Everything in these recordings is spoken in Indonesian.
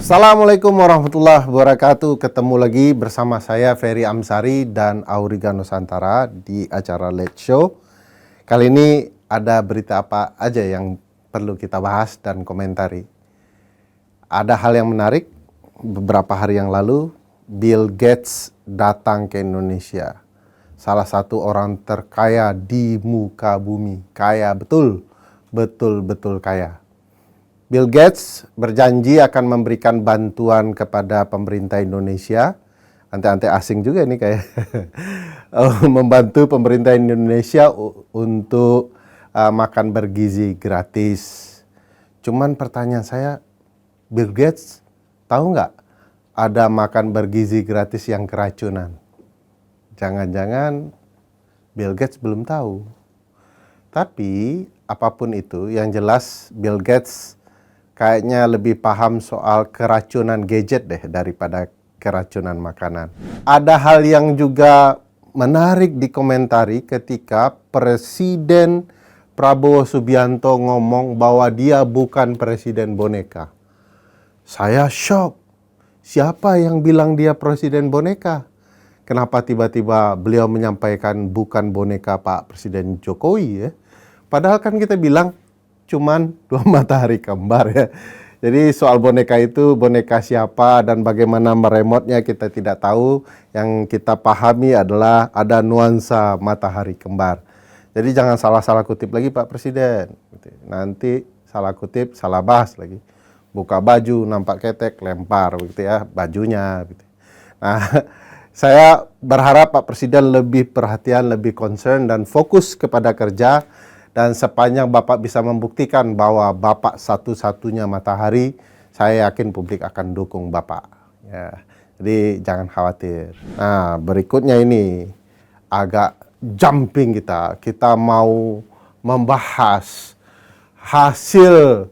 Assalamualaikum warahmatullahi wabarakatuh. Ketemu lagi bersama saya Ferry Amsari dan Auriga Nusantara di acara Let's Show. Kali ini ada berita apa aja yang perlu kita bahas dan komentari. Ada hal yang menarik. Beberapa hari yang lalu Bill Gates datang ke Indonesia. Salah satu orang terkaya di muka bumi. Kaya betul, betul kaya. Bill Gates berjanji akan memberikan bantuan kepada pemerintah Indonesia. Ante-ante asing juga nih kayak membantu pemerintah Indonesia untuk makan bergizi gratis. Cuman pertanyaan saya, Bill Gates tahu nggak ada makan bergizi gratis yang keracunan? Jangan-jangan Bill Gates belum tahu. Tapi apapun itu, yang jelas Bill Gates kayaknya lebih paham soal keracunan gadget deh daripada keracunan makanan. Ada hal yang juga menarik dikomentari ketika Presiden Prabowo Subianto ngomong bahwa dia bukan presiden boneka. Saya shock. Siapa yang bilang dia presiden boneka? Kenapa tiba-tiba beliau menyampaikan bukan boneka Pak Presiden Jokowi ya? Padahal kan kita bilang cuman 2 matahari kembar ya. Jadi soal boneka itu boneka siapa dan bagaimana meremotnya kita tidak tahu. Yang kita pahami adalah ada nuansa matahari kembar. Jadi jangan salah-salah kutip lagi Pak Presiden. Nanti salah kutip, salah bahas lagi. Buka baju, nampak ketek, lempar begitu ya bajunya. Gitu. Nah, saya berharap Pak Presiden lebih perhatian, lebih concern dan fokus kepada kerja. Dan sepanjang Bapak bisa membuktikan bahwa Bapak satu-satunya matahari, saya yakin publik akan dukung Bapak. Ya, jadi jangan khawatir. Nah, berikutnya ini agak jumping kita. Kita mau membahas hasil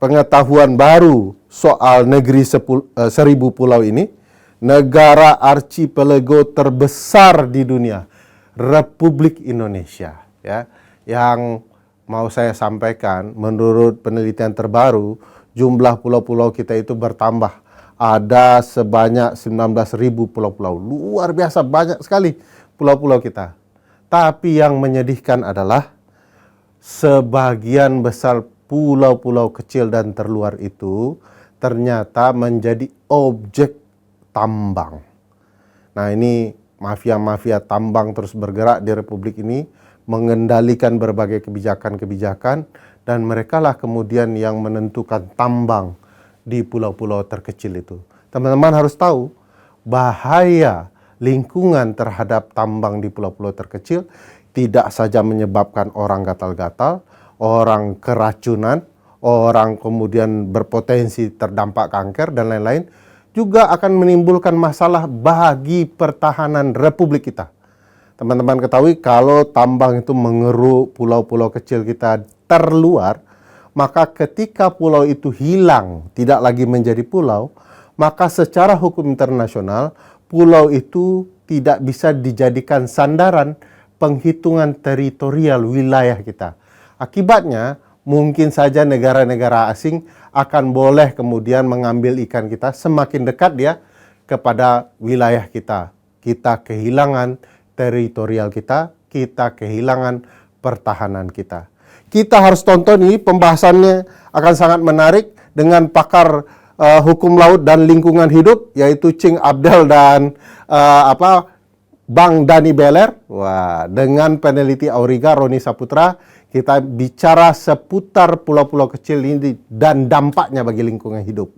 pengetahuan baru soal negeri 1000 pulau ini. Negara archipelago terbesar di dunia, Republik Indonesia. Ya. Yang mau saya sampaikan, menurut penelitian terbaru, jumlah pulau-pulau kita itu bertambah. Ada sebanyak 19.000 pulau-pulau. Luar biasa, banyak sekali pulau-pulau kita. Tapi yang menyedihkan adalah sebagian besar pulau-pulau kecil dan terluar itu ternyata menjadi objek tambang. Nah, ini mafia-mafia tambang terus bergerak di Republik ini, mengendalikan berbagai kebijakan-kebijakan, dan merekalah kemudian yang menentukan tambang di pulau-pulau terkecil itu. Teman-teman harus tahu bahaya lingkungan terhadap tambang di pulau-pulau terkecil tidak saja menyebabkan orang gatal-gatal, orang keracunan, orang kemudian berpotensi terdampak kanker dan lain-lain, juga akan menimbulkan masalah bagi pertahanan Republik kita. Teman-teman ketahui kalau tambang itu mengeruk pulau-pulau kecil kita terluar, maka ketika pulau itu hilang, tidak lagi menjadi pulau, maka secara hukum internasional, pulau itu tidak bisa dijadikan sandaran penghitungan teritorial wilayah kita. Akibatnya, mungkin saja negara-negara asing akan boleh kemudian mengambil ikan kita semakin dekat dia kepada wilayah kita. Kita kehilangan teritorial kita kehilangan pertahanan kita. Kita harus tonton ini, pembahasannya akan sangat menarik dengan pakar hukum laut dan lingkungan hidup, yaitu Cing Abdel dan Bang Dani Beler. Wah, dengan peneliti Auriga Roni Saputra, kita bicara seputar pulau-pulau kecil ini dan dampaknya bagi lingkungan hidup.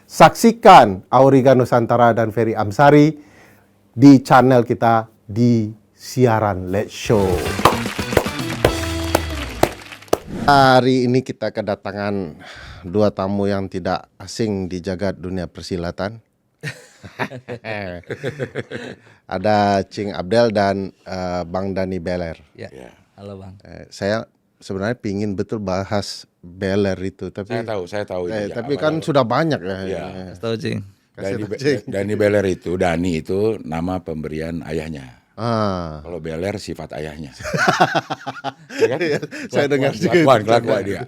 Saksikan Auriga Nusantara dan Ferry Amsari di channel kita di siaran Let's Show. Hari ini kita kedatangan 2 tamu yang tidak asing di jagat dunia persilatan. Ada Cing Abdel dan Bang Dani Beler. Ya. Halo Bang. Saya sebenarnya pingin betul bahas Beler itu, tapi saya tahu itu. tapi kan sudah banyak ya. Ya. Tahu Cing. Dani Beler itu, Dani itu nama pemberian ayahnya. Kalau Beler sifat ayahnya. Ya kan? Saya dengar juga. Kelakuan dia.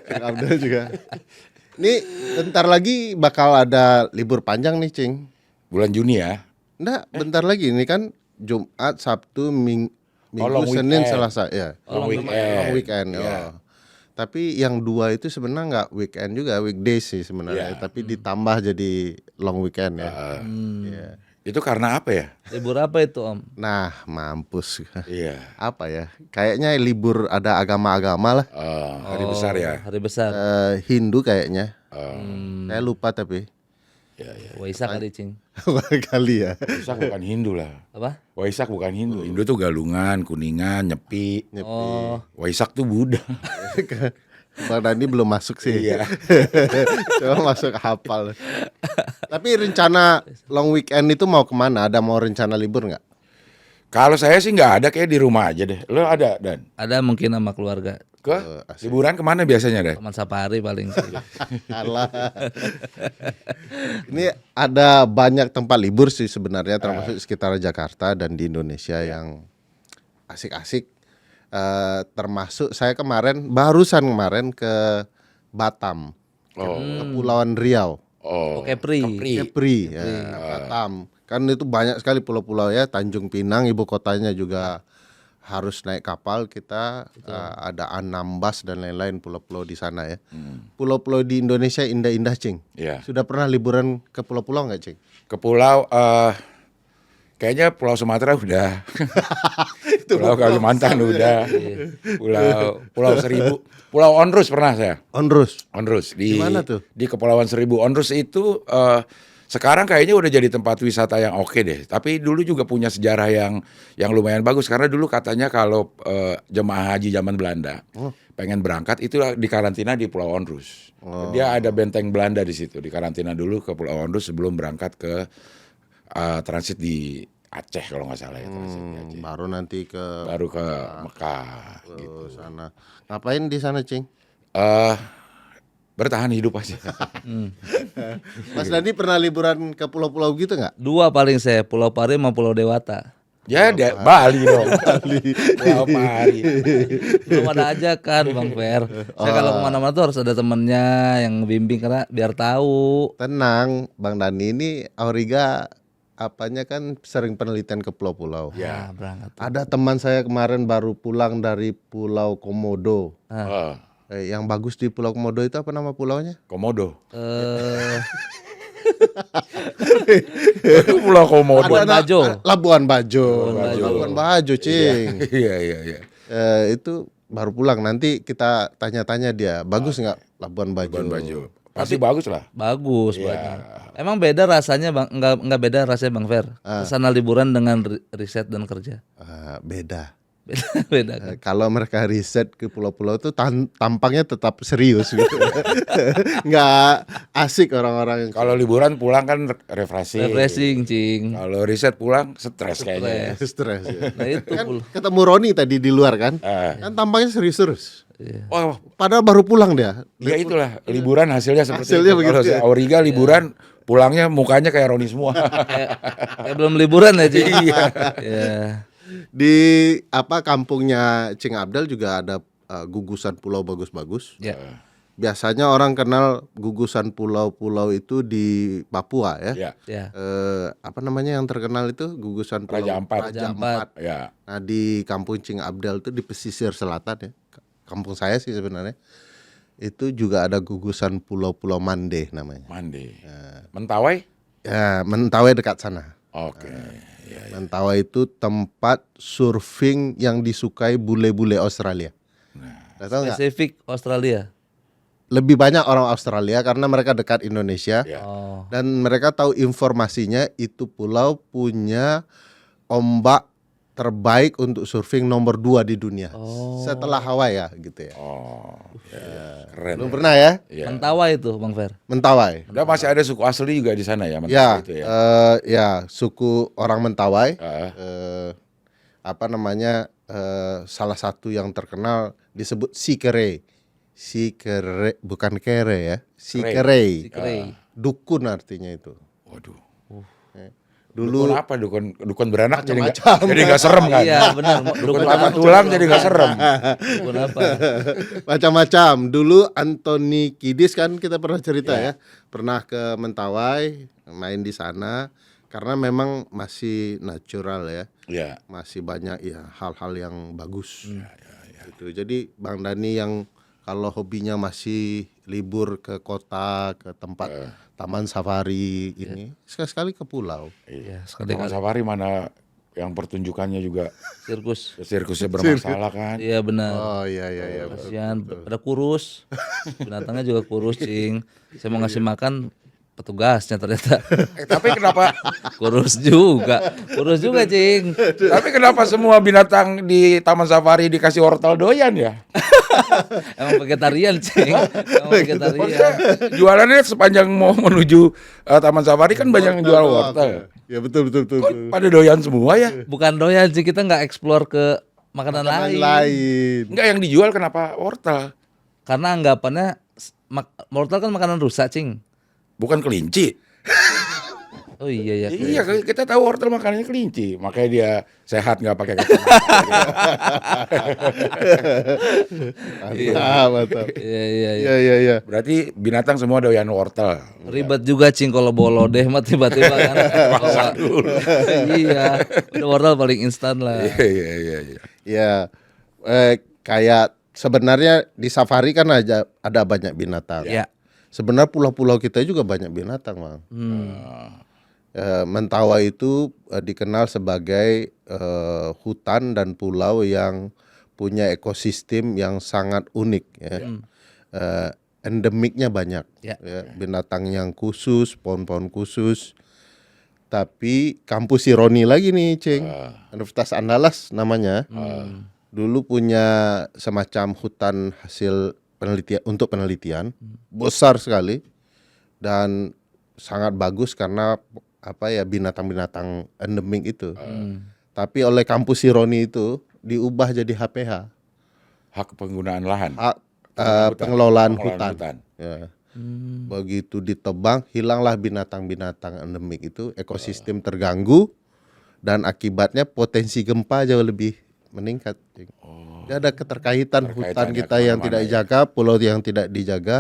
Cing Abdel juga. Ini bentar lagi bakal ada libur panjang nih, Cing. Bulan Juni ya. Enggak, bentar lagi ini kan Jumat, Sabtu, Minggu, long Senin, weekend. Selasa ya. Long weekend. Long weekend. Iya. Oh. Tapi yang dua itu sebenarnya nggak weekend juga, weekdays sih sebenarnya. Iya. Tapi ditambah jadi long weekend ya. Iya. Itu karena apa ya? Libur apa itu Om? Nah, mampus. Iya. Apa ya? Kayaknya libur ada agama-agama lah. Hari besar ya. Hari besar. Hindu kayaknya. Hmm. Saya lupa tapi Waisak kali Cing. kali ya. Waisak bukan Hindu lah. Apa? Waisak bukan Hindu. Hindu tuh Galungan, Kuningan, Nyepi. Oh, Waisak tuh Buddha. Bang Dani belum masuk sih. Iya. Coba masuk hafal. Tapi rencana long weekend itu mau kemana? Ada mau rencana libur nggak? Kalau saya sih nggak ada, kayak di rumah aja deh. Lo ada, Dan? ada mungkin sama keluarga. Ke liburan kemana biasanya, Dan? Taman safari paling sih. Alah. Ini ada banyak tempat libur sih sebenarnya termasuk sekitar Jakarta dan di Indonesia yang asik-asik. Termasuk saya barusan kemarin ke Batam, ke Kepulauan Riau, Oh, Kepri. Kepri, ya, Batam. Kan itu banyak sekali pulau-pulau ya. Tanjung Pinang ibu kotanya juga harus naik kapal. Kita ada Anambas dan lain-lain pulau-pulau di sana ya. Pulau-pulau di Indonesia indah-indah, Cing. Iya. Sudah pernah liburan ke pulau-pulau nggak, Cing? Ke pulau, kayaknya Pulau Sumatera udah. Pulau Kalimantan udah. Pulau Seribu. Pulau Onrus pernah saya. Onrus. Onrus Di mana tuh? Di Kepulauan Seribu. Onrus itu sekarang kayaknya udah jadi tempat wisata yang oke deh. Tapi dulu juga punya sejarah yang lumayan bagus karena dulu katanya kalau jemaah haji zaman Belanda pengen berangkat itu di karantina di Pulau Onrus. Dia ada benteng Belanda di situ. Di karantina dulu ke Pulau Onrus sebelum berangkat ke transit di Aceh kalau nggak salah ya, transit di Aceh. Baru ke Mekah gitu. Sana. Ngapain di sana, Cing? Bertahan hidup aja. Mas Dani pernah liburan ke pulau-pulau gitu nggak? Dua paling saya, Pulau Pari sama Pulau Dewata. Ya, Bali dong. Pulau Pari. Belum ada aja kan Bang Fer. Saya kalau kemana-mana tuh harus ada temennya yang bimbing karena biar tahu. Tenang, Bang Dani ini Auriga apanya kan sering penelitian ke pulau-pulau. Ya, berangkat. Ada teman saya kemarin baru pulang dari Pulau Komodo. Yang bagus di Pulau Komodo itu apa nama pulaunya? Komodo. Itu Pulau Komodo. Labuan Bajo. Labuan Bajo. Labuan Bajo, Cing. Iya. Itu baru pulang. Nanti kita tanya-tanya dia. Bagus nggak Labuan Bajo? Labuan Bajo. Pasti bagus lah. Bagus banget. Emang beda rasanya Bang? Enggak beda rasanya Bang Fer. Kesana liburan dengan riset dan kerja. Beda. Beda kan. Kalau mereka riset ke pulau-pulau itu tampangnya tetap serius gitu. Nggak asik orang-orang yang Kalau liburan pulang kan refreshing. Refreshing, Cing. Kalau riset pulang stres kayaknya. stres ya. Nah itu Kan ketemu Roni tadi di luar kan, kan tampangnya serius terus. Oh, Padahal baru pulang dia. ya itulah liburan hasilnya seperti Hasilnya itu. begitu Kalau ya. Auriga liburan pulangnya mukanya kayak Roni semua. kayak belum liburan ya, Cing. Iya. Di kampungnya Cing Abdel juga ada gugusan pulau bagus-bagus. Ya. Biasanya orang kenal gugusan pulau-pulau itu di Papua ya. Ya. Ya. Apa namanya yang terkenal itu gugusan pulau Raja Ampat. Raja Ampat. Ya. Nah di kampung Cing Abdel itu di pesisir selatan ya. Kampung saya sih sebenarnya. Itu juga ada gugusan pulau-pulau Mande namanya. Mande. Mentawai? Ya, Mentawai dekat sana. Oke. Mentawai itu tempat surfing yang disukai bule-bule Australia. Tahu nggak? Spesifik Australia. Lebih banyak orang Australia karena mereka dekat Indonesia. Ya. Oh. Dan mereka tahu informasinya itu pulau punya ombak terbaik untuk surfing nomor 2 di dunia. Setelah Hawaii ya gitu ya. Oh. Keren. Belum pernah ya? Ya. Mentawai itu Bang Fer. Mentawai. Udah masih ada suku asli juga di sana ya, Mentawai Ya, itu ya. ya suku orang Mentawai. Ah. Salah satu yang terkenal disebut Sikere. Sikere bukan kere ya. Sikere. Sikere. Dukun artinya itu. Waduh. Dukun apa? Dukun beranak jadi nggak Macam-macam. jadi nggak serem kan? Iya benar. Dukun patah tulang jadi nggak serem. Dukun apa? Macam-macam. Dulu Anthony Kiedis kan kita pernah cerita ya, pernah ke Mentawai, main di sana karena memang masih natural ya, Iya. masih banyak ya hal-hal yang bagus. Gitu. Jadi Bang Dani yang kalau hobinya masih libur ke kota, ke tempat taman safari ini, sekali-sekali ke pulau. Iya, sekali Taman safari mana yang pertunjukannya juga sirkus. sirkusnya bermasalah kan? Iya benar. Oh iya iya iya. Kasihan, ada kurus. Binatangnya juga kurus, Cing. Saya mau ngasih makan petugasnya ternyata Tapi kenapa kurus juga. Kurus juga, Cing. tapi kenapa semua binatang di taman safari dikasih wortel doyan ya? Emang vegetarian, Cing. Emang vegetarian. Jualannya sepanjang mau menuju taman safari kan banyak yang jual wortel. Ya betul betul betul. Kok pada doyan semua ya? Bukan doyan, Cing. Kita nggak explore ke makanan Makanan lain. lain. Enggak, yang dijual kenapa wortel? Karena anggapannya wortel kan makanan rusak, Cing. Bukan kelinci. Oh iya ya. Iya, kita tahu wortel makanannya kelinci, makanya dia sehat nggak pakai kacamata. Mantap, mantap. Iya iya iya. Iya iya iya. Berarti binatang semua doyan wortel. Ribet juga, Cing, kalau bawa lodeh mah tiba-tiba kan. Bawa. Iya. Udah wortel paling instan lah. Iya iya iya. Iya. Ya, kayak sebenarnya di safari kan ada banyak binatang. Iya. Sebenarnya pulau-pulau kita juga banyak binatang, Bang. Mentawai itu dikenal sebagai hutan dan pulau yang punya ekosistem yang sangat unik. Ya. Endemiknya banyak, Ya. ya. Binatang yang khusus, pohon-pohon khusus. Tapi kampus Ironi lagi nih, Cing. Universitas Andalas namanya. Dulu punya semacam hutan hasil penelitian untuk penelitian, besar sekali dan sangat bagus karena apa ya binatang-binatang endemik itu. Tapi oleh kampus Ironi itu diubah jadi HPH, Hak penggunaan lahan. hak pengelolaan hutan. hutan. Ya. Begitu ditebang, hilanglah binatang-binatang endemik itu, ekosistem terganggu dan akibatnya potensi gempa jauh lebih meningkat. Jadi ada keterkaitan hutan Keterkaitannya kita yang tidak kemana-mana dijaga, pulau yang tidak dijaga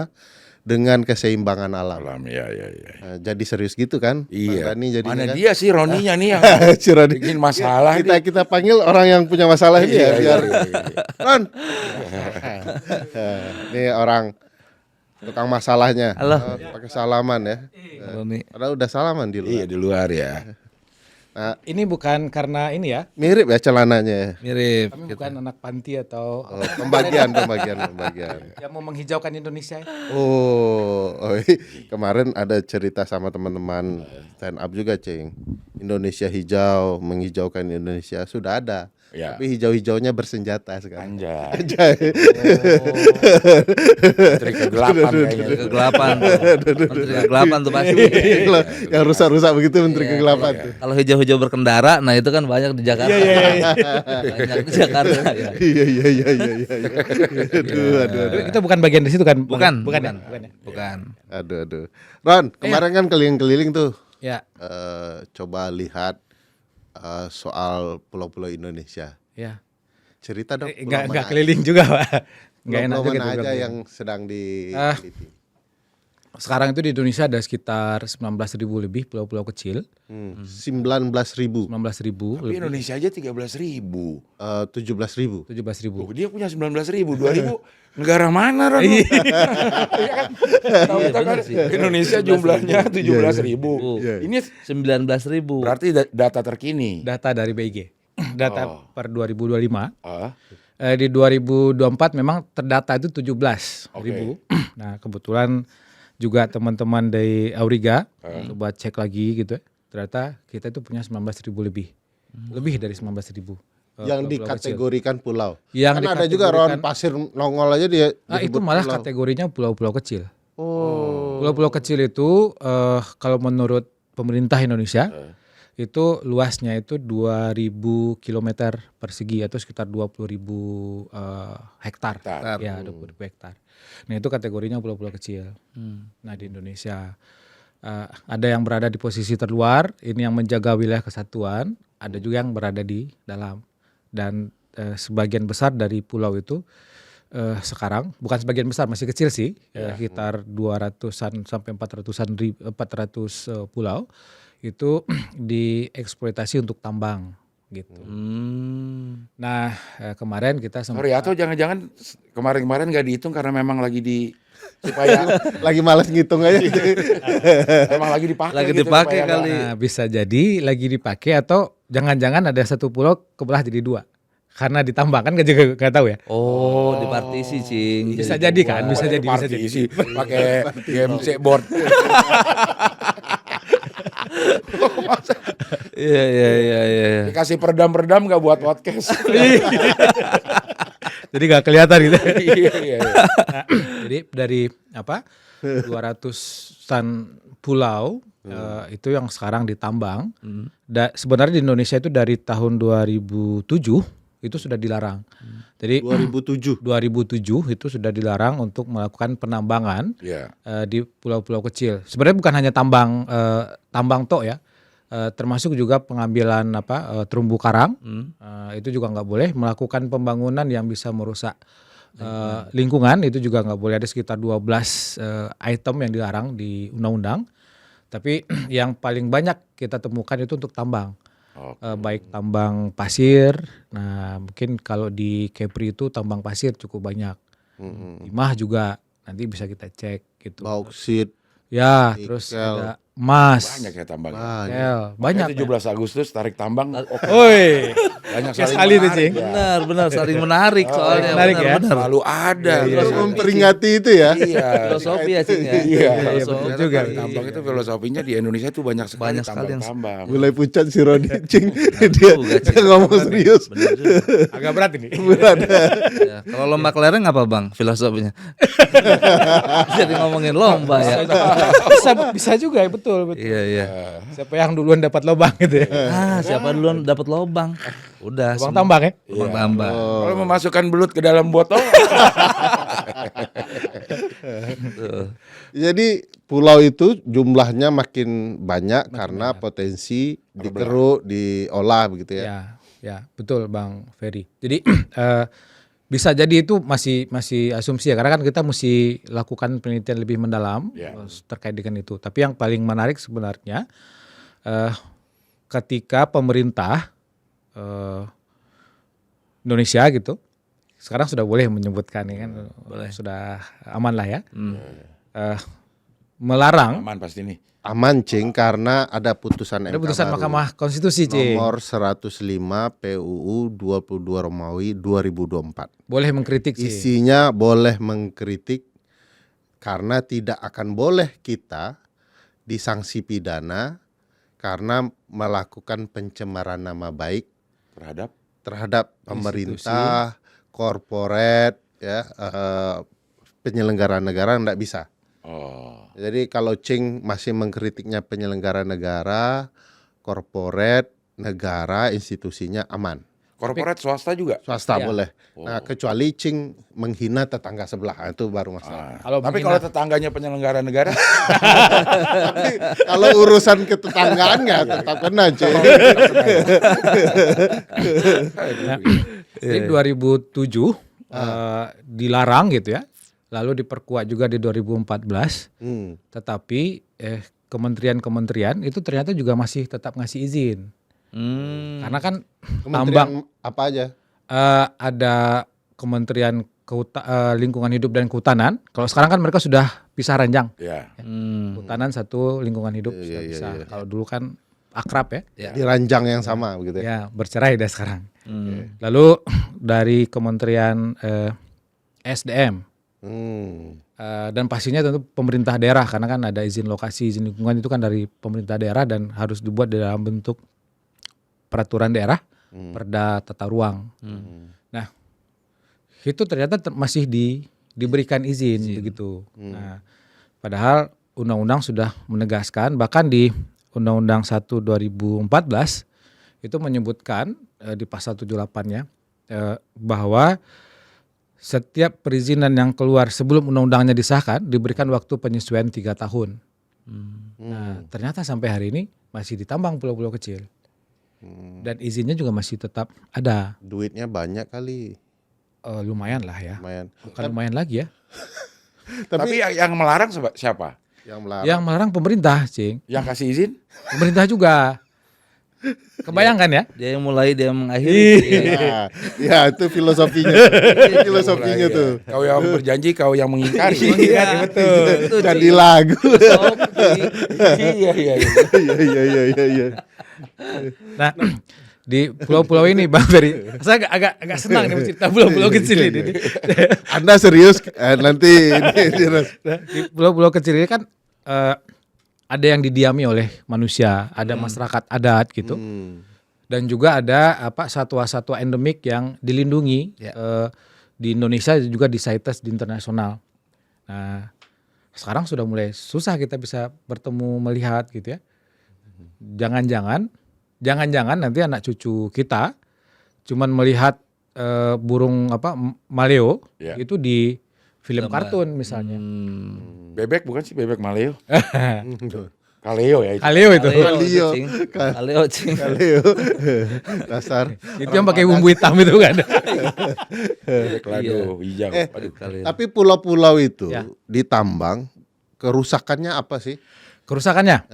dengan keseimbangan alam. Alam, ya ya ya. Nah, jadi serius gitu kan? Iya. Bang Dani jadinya Mana kan? dia sih Roninya nih yang Si Roni. bikin masalah Kita panggil orang yang punya masalah ini ya, Iya, biar iya, iya. Ron. Ini orang tukang masalahnya. Halo. Pakai salaman ya. Kalau nih Padahal udah salaman di luar. Iya di luar ya. Nah, Ini bukan karena ini ya, mirip ya celananya. mirip. kami bukan anak panti atau Oh, pembagian. yang mau menghijaukan Indonesia. Oh, kemarin ada cerita sama teman-teman stand up juga, Cing. Indonesia hijau, menghijaukan Indonesia sudah ada. Ya. Tapi hijau-hijaunya bersenjata sekarang. Anjay. Anjay. Trik kegelapan kayaknya. Kegelapan tuh. Menteri kegelapan tuh pasti. Yang rusak-rusak begitu menteri kegelapan tuh. Kalau hijau-hijau berkendara, nah itu kan banyak di Jakarta. Banyak di Jakarta. Ya. Iya. Aduh. Kita bukan bagian dari situ kan? Bukan, bukan, bukan. ya? Bukan ya? Bukan. Aduh. Ron, kemarin kan keliling-keliling tuh. Ya, Coba lihat soal pulau-pulau Indonesia. ya. Cerita dong. Enggak keliling juga, Pak. Enggak enak Pulau juga mana dibilang aja keliling. yang sedang diteliti. Sekarang itu di Indonesia ada sekitar 19.000 lebih pulau-pulau kecil. 19.000, 19.000 Tapi Indonesia aja 13.000. 17.000. 17.000. Dia punya 19.000, 2.000. Negara mana Ron? Iya kan? Tahu kita kan Indonesia jumlahnya 17.000. Ini 19.000. berarti data terkini. Data dari BIG. Data per 2025. Ah, Di 2024 memang terdata itu 17.000. Nah, kebetulan juga teman-teman dari Auriga coba cek lagi gitu. Ternyata kita itu punya 19.000 lebih. Lebih dari 19.000. Yang dikategorikan pulau. Yang Kan ada juga dikategorikan- Ron pasir nongol aja dia. Nah, itu disebut malah pulau. kategorinya pulau-pulau kecil. Oh. Pulau-pulau kecil itu kalau menurut pemerintah Indonesia itu luasnya itu 2.000 km persegi atau sekitar 20.000 hektar. Ya, 20.000 hektar. Nah, itu kategorinya pulau-pulau kecil. Nah, di Indonesia. ada yang berada di posisi terluar, ini yang menjaga wilayah kesatuan, ada juga yang berada di dalam. Dan sebagian besar dari pulau itu sekarang, bukan sebagian besar, masih kecil sih, sekitar 200-an sampai 400 pulau itu dieksploitasi untuk tambang gitu. Nah, kemarin kita sempat Sorry, atau jangan-jangan kemarin-kemarin nggak dihitung karena memang lagi di supaya Lagi malas ngitung aja. emang lagi dipakai Lagi gitu, dipakai supaya kali. Nah, bisa jadi lagi dipakai atau jangan-jangan ada satu pulau kebelah jadi 2 karena ditambang kan nggak tahu ya. Oh, dipartisi, Cing. Bisa jadi kan, bisa nggak jadi, bisa jadi. partisi, pakai GMC board. Iya. Dikasih peredam-peredam nggak buat podcast. Jadi nggak kelihatan gitu. Iya. Nah, jadi dari 200-an pulau itu yang sekarang ditambang. Sebenarnya di Indonesia itu dari tahun 2007 itu sudah dilarang. Jadi 2007. 2007 itu sudah dilarang untuk melakukan penambangan Iya. di pulau-pulau kecil. Sebenarnya bukan hanya tambang tok ya. Termasuk juga pengambilan terumbu karang. Itu juga nggak boleh, melakukan pembangunan yang bisa merusak lingkungan itu juga nggak boleh. Ada sekitar 12 item yang dilarang di undang-undang. Tapi yang paling banyak kita temukan itu untuk tambang. Baik tambang pasir. Nah, mungkin kalau di Kepri itu tambang pasir cukup banyak. Timah juga nanti bisa kita cek gitu. Bauksit. Ya, terus Nikel. ada emas. Banyak ya tambang. Nikel, Banyak. banyak. 17 Agustus tarik tambang. Woi. Banyak Kayak saling sekali tuh, menarik, Cing. ya. Benar, saling menarik soalnya. menarik ya. Benar. Selalu ada. Terus memperingati itu ya. Iya. Filosofi ya, Cing ya. Iya. Filosofi betul juga. Tarik tambang itu filosofinya di Indonesia itu banyak sekali Banyak sekali yang- tambang-tambang. Mulai pucat si Rodi, Cing. dia juga, Cing. dia ngomong serius. Benar juga. Agak berat ini. Ya, kalau lomba kelereng apa, Bang? Filosofinya. Jadi ngomongin lomba ya. bisa juga ya, betul. Iya. Siapa yang duluan dapat lobang gitu ya. Siapa duluan dapat lobang? Udah. Lobang tambang ya. Lobang tambang. Kalau memasukkan belut ke dalam botol, Jadi pulau itu jumlahnya makin banyak karena potensi dikeruk, diolah begitu ya. Ya, betul Bang Ferry. Jadi bisa jadi itu masih asumsi ya, karena kan kita mesti lakukan penelitian lebih mendalam terkait dengan itu. Tapi yang paling menarik sebenarnya ketika pemerintah Indonesia gitu sekarang sudah boleh menyebutkan ya kan, sudah aman lah ya, melarang. aman pasti nih. Aman, Cing, karena ada putusan Ada MK putusan baru. Mahkamah Konstitusi, Cing. Nomor 105 PUU 22 Romawi 2024. Boleh mengkritik sih. Isinya boleh mengkritik karena tidak akan boleh kita disanksi pidana karena melakukan pencemaran nama baik terhadap pemerintah, korporat, ya, penyelenggara negara enggak bisa. Jadi kalau Cing masih mengkritiknya penyelenggara negara, korporat, negara, institusinya aman. Korporat swasta juga. Swasta Ya. boleh. Nah, kecuali Cing menghina tetangga sebelah, itu baru masalah. Tapi kalau tetangganya penyelenggara negara, Kalau urusan ketetanggaan nggak tetap kena, Cing. Jadi 2007 dilarang gitu ya. Lalu diperkuat juga di 2014. Tetapi kementerian-kementerian itu ternyata juga masih tetap ngasih izin. Karena kan Kementerian apa aja? ada Kementerian Lingkungan Hidup dan Kehutanan. Kalau sekarang kan mereka sudah pisah ranjang. ya. Kehutanan satu, lingkungan hidup sudah pisah. Kalau dulu kan akrab ya. Di ranjang yang sama begitu ya. Ya, bercerai dah sekarang. Lalu dari Kementerian SDM dan pastinya tentu pemerintah daerah, karena kan ada izin lokasi, izin lingkungan itu kan dari pemerintah daerah dan harus dibuat dalam bentuk peraturan daerah, perda tata ruang. Nah, itu ternyata masih diberikan izin begitu. Nah, padahal undang-undang sudah menegaskan, bahkan di Undang-Undang 1 2014 itu menyebutkan di pasal 78-nya bahwa setiap perizinan yang keluar sebelum undang-undangnya disahkan diberikan waktu penyesuaian 3 tahun. Nah, ternyata sampai hari ini masih ditambang pulau-pulau kecil. Dan izinnya juga masih tetap ada. Duitnya banyak kali, Lumayan lah ya. lumayan. Bukan lumayan lagi ya. Tapi yang melarang siapa? Yang melarang. Yang melarang pemerintah, Cing. Yang kasih izin? Pemerintah juga. Kebayangkan ya? Dia yang mulai, dia yang mengakhiri. Nah, ya itu filosofinya. Filosofinya tuh. Kau yang berjanji, kau yang mengingkari. Iya, betul. Jadi lagu. Iya, iya, iya. Iya. Nah, di pulau-pulau ini Bang Ferry, saya agak senang nih mencerita pulau-pulau kecil ini. Anda serius? Nanti ini. Nah, di pulau-pulau kecil ini kan ada yang didiami oleh manusia, ada masyarakat adat gitu, dan juga ada satwa-satwa endemik yang dilindungi di Indonesia juga di CITES di internasional. Nah, sekarang sudah mulai susah kita bisa bertemu melihat gitu ya. Jangan-jangan nanti anak cucu kita cuman melihat burung maleo itu di film kartun misalnya. Bebek bukan sih, bebek maleo. Kaleo ya itu. Kaleo itu. Kaleo, Cing. Kaleo. Dasar. Itu yang pakai bumbu hitam itu kan. Bebek lado hijau. Kaleo. Tapi pulau-pulau itu Ya. ditambang, kerusakannya apa sih? Kerusakannya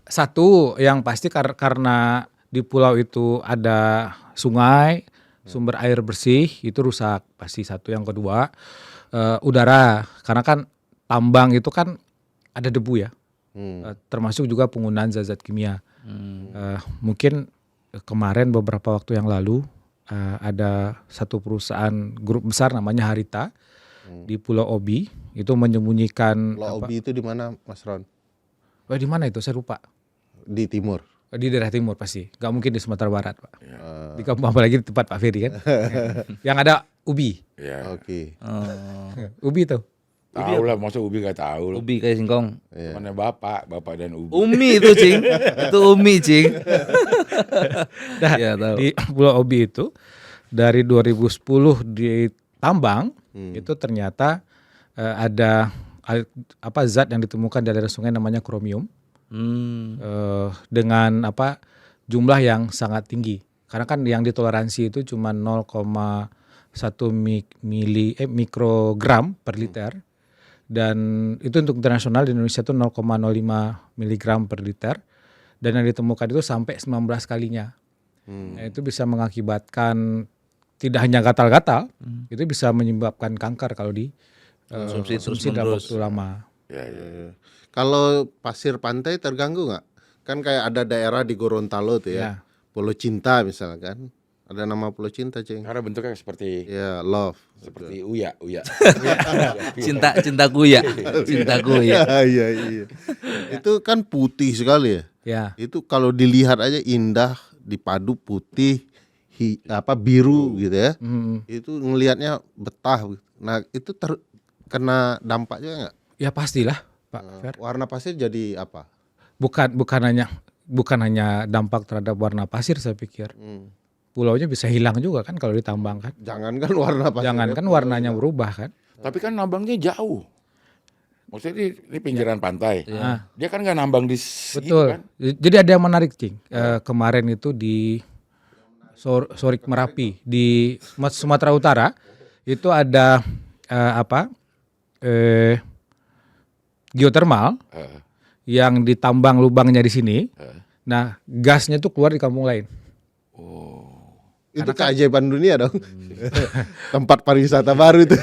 satu yang pasti karena di pulau itu ada sungai, sumber air bersih itu rusak pasti satu. Yang kedua udara, karena kan tambang itu kan ada debu ya, termasuk juga penggunaan zat-zat kimia. Mungkin kemarin beberapa waktu yang lalu ada satu perusahaan grup besar namanya Harita di Pulau Obi itu menyembunyikan Pulau Obi itu di mana, Mas Ron? di mana itu saya lupa. Di timur. Di daerah timur pasti, nggak mungkin di Sumatera Barat Pak. Di kampung apalagi di tempat Pak Ferry kan. Yang ada ubi, Ya. Oke. ubi tuh. Tahu lah, masa Ubi gak tahu. Ubi kayak singkong. Mana bapak dan Ubi. Umi itu, Cing. Itu Umi, Cing. Nah, Iya, tahu. di Pulau Obi itu dari 2010 ditambang itu ternyata ada zat yang ditemukan di aliran sungai namanya kromium dengan jumlah yang sangat tinggi. Karena kan yang ditoleransi itu cuma 0,1 mikrogram per liter. Dan itu untuk internasional, di Indonesia itu 0,05 miligram per liter. Dan yang ditemukan itu sampai 19 kalinya. Nah, itu bisa mengakibatkan tidak hanya gatal-gatal, itu bisa menyebabkan kanker kalau di konsumsi dalam waktu lama. Ya, ya. Kalau pasir pantai terganggu nggak? Kan kayak ada daerah di Gorontalo tuh ya. Ya. Pulau Cinta misalkan. Ada nama Pulau Cinta, Cing. Karena bentuknya seperti Ya, love. seperti uya. Cintaku ya. Cintaku ya. Iya. Itu kan putih sekali ya. Ya. Itu kalau dilihat aja indah, dipadu putih, biru gitu ya. Itu ngelihatnya betah. Nah, itu kena dampaknya nggak? Ya pastilah, Pak Fer. Warna pasir jadi apa? Bukan hanya dampak terhadap warna pasir, saya pikir. Pulaunya bisa hilang juga kan kalau ditambang kan. Jangankan warna pasir. Jangankan warnanya berubah kan. Tapi kan nambangnya jauh. Maksudnya ini pinggiran pantai. Nah, Dia kan nggak nambang di betul. kan? Jadi ada yang menarik, Cing. Kemarin itu di Sorik Merapi di Sumatera Utara itu ada geotermal yang ditambang lubangnya di sini. Nah, gasnya tuh keluar di kampung lain. Itu keajaiban dunia dong. Tempat pariwisata baru itu.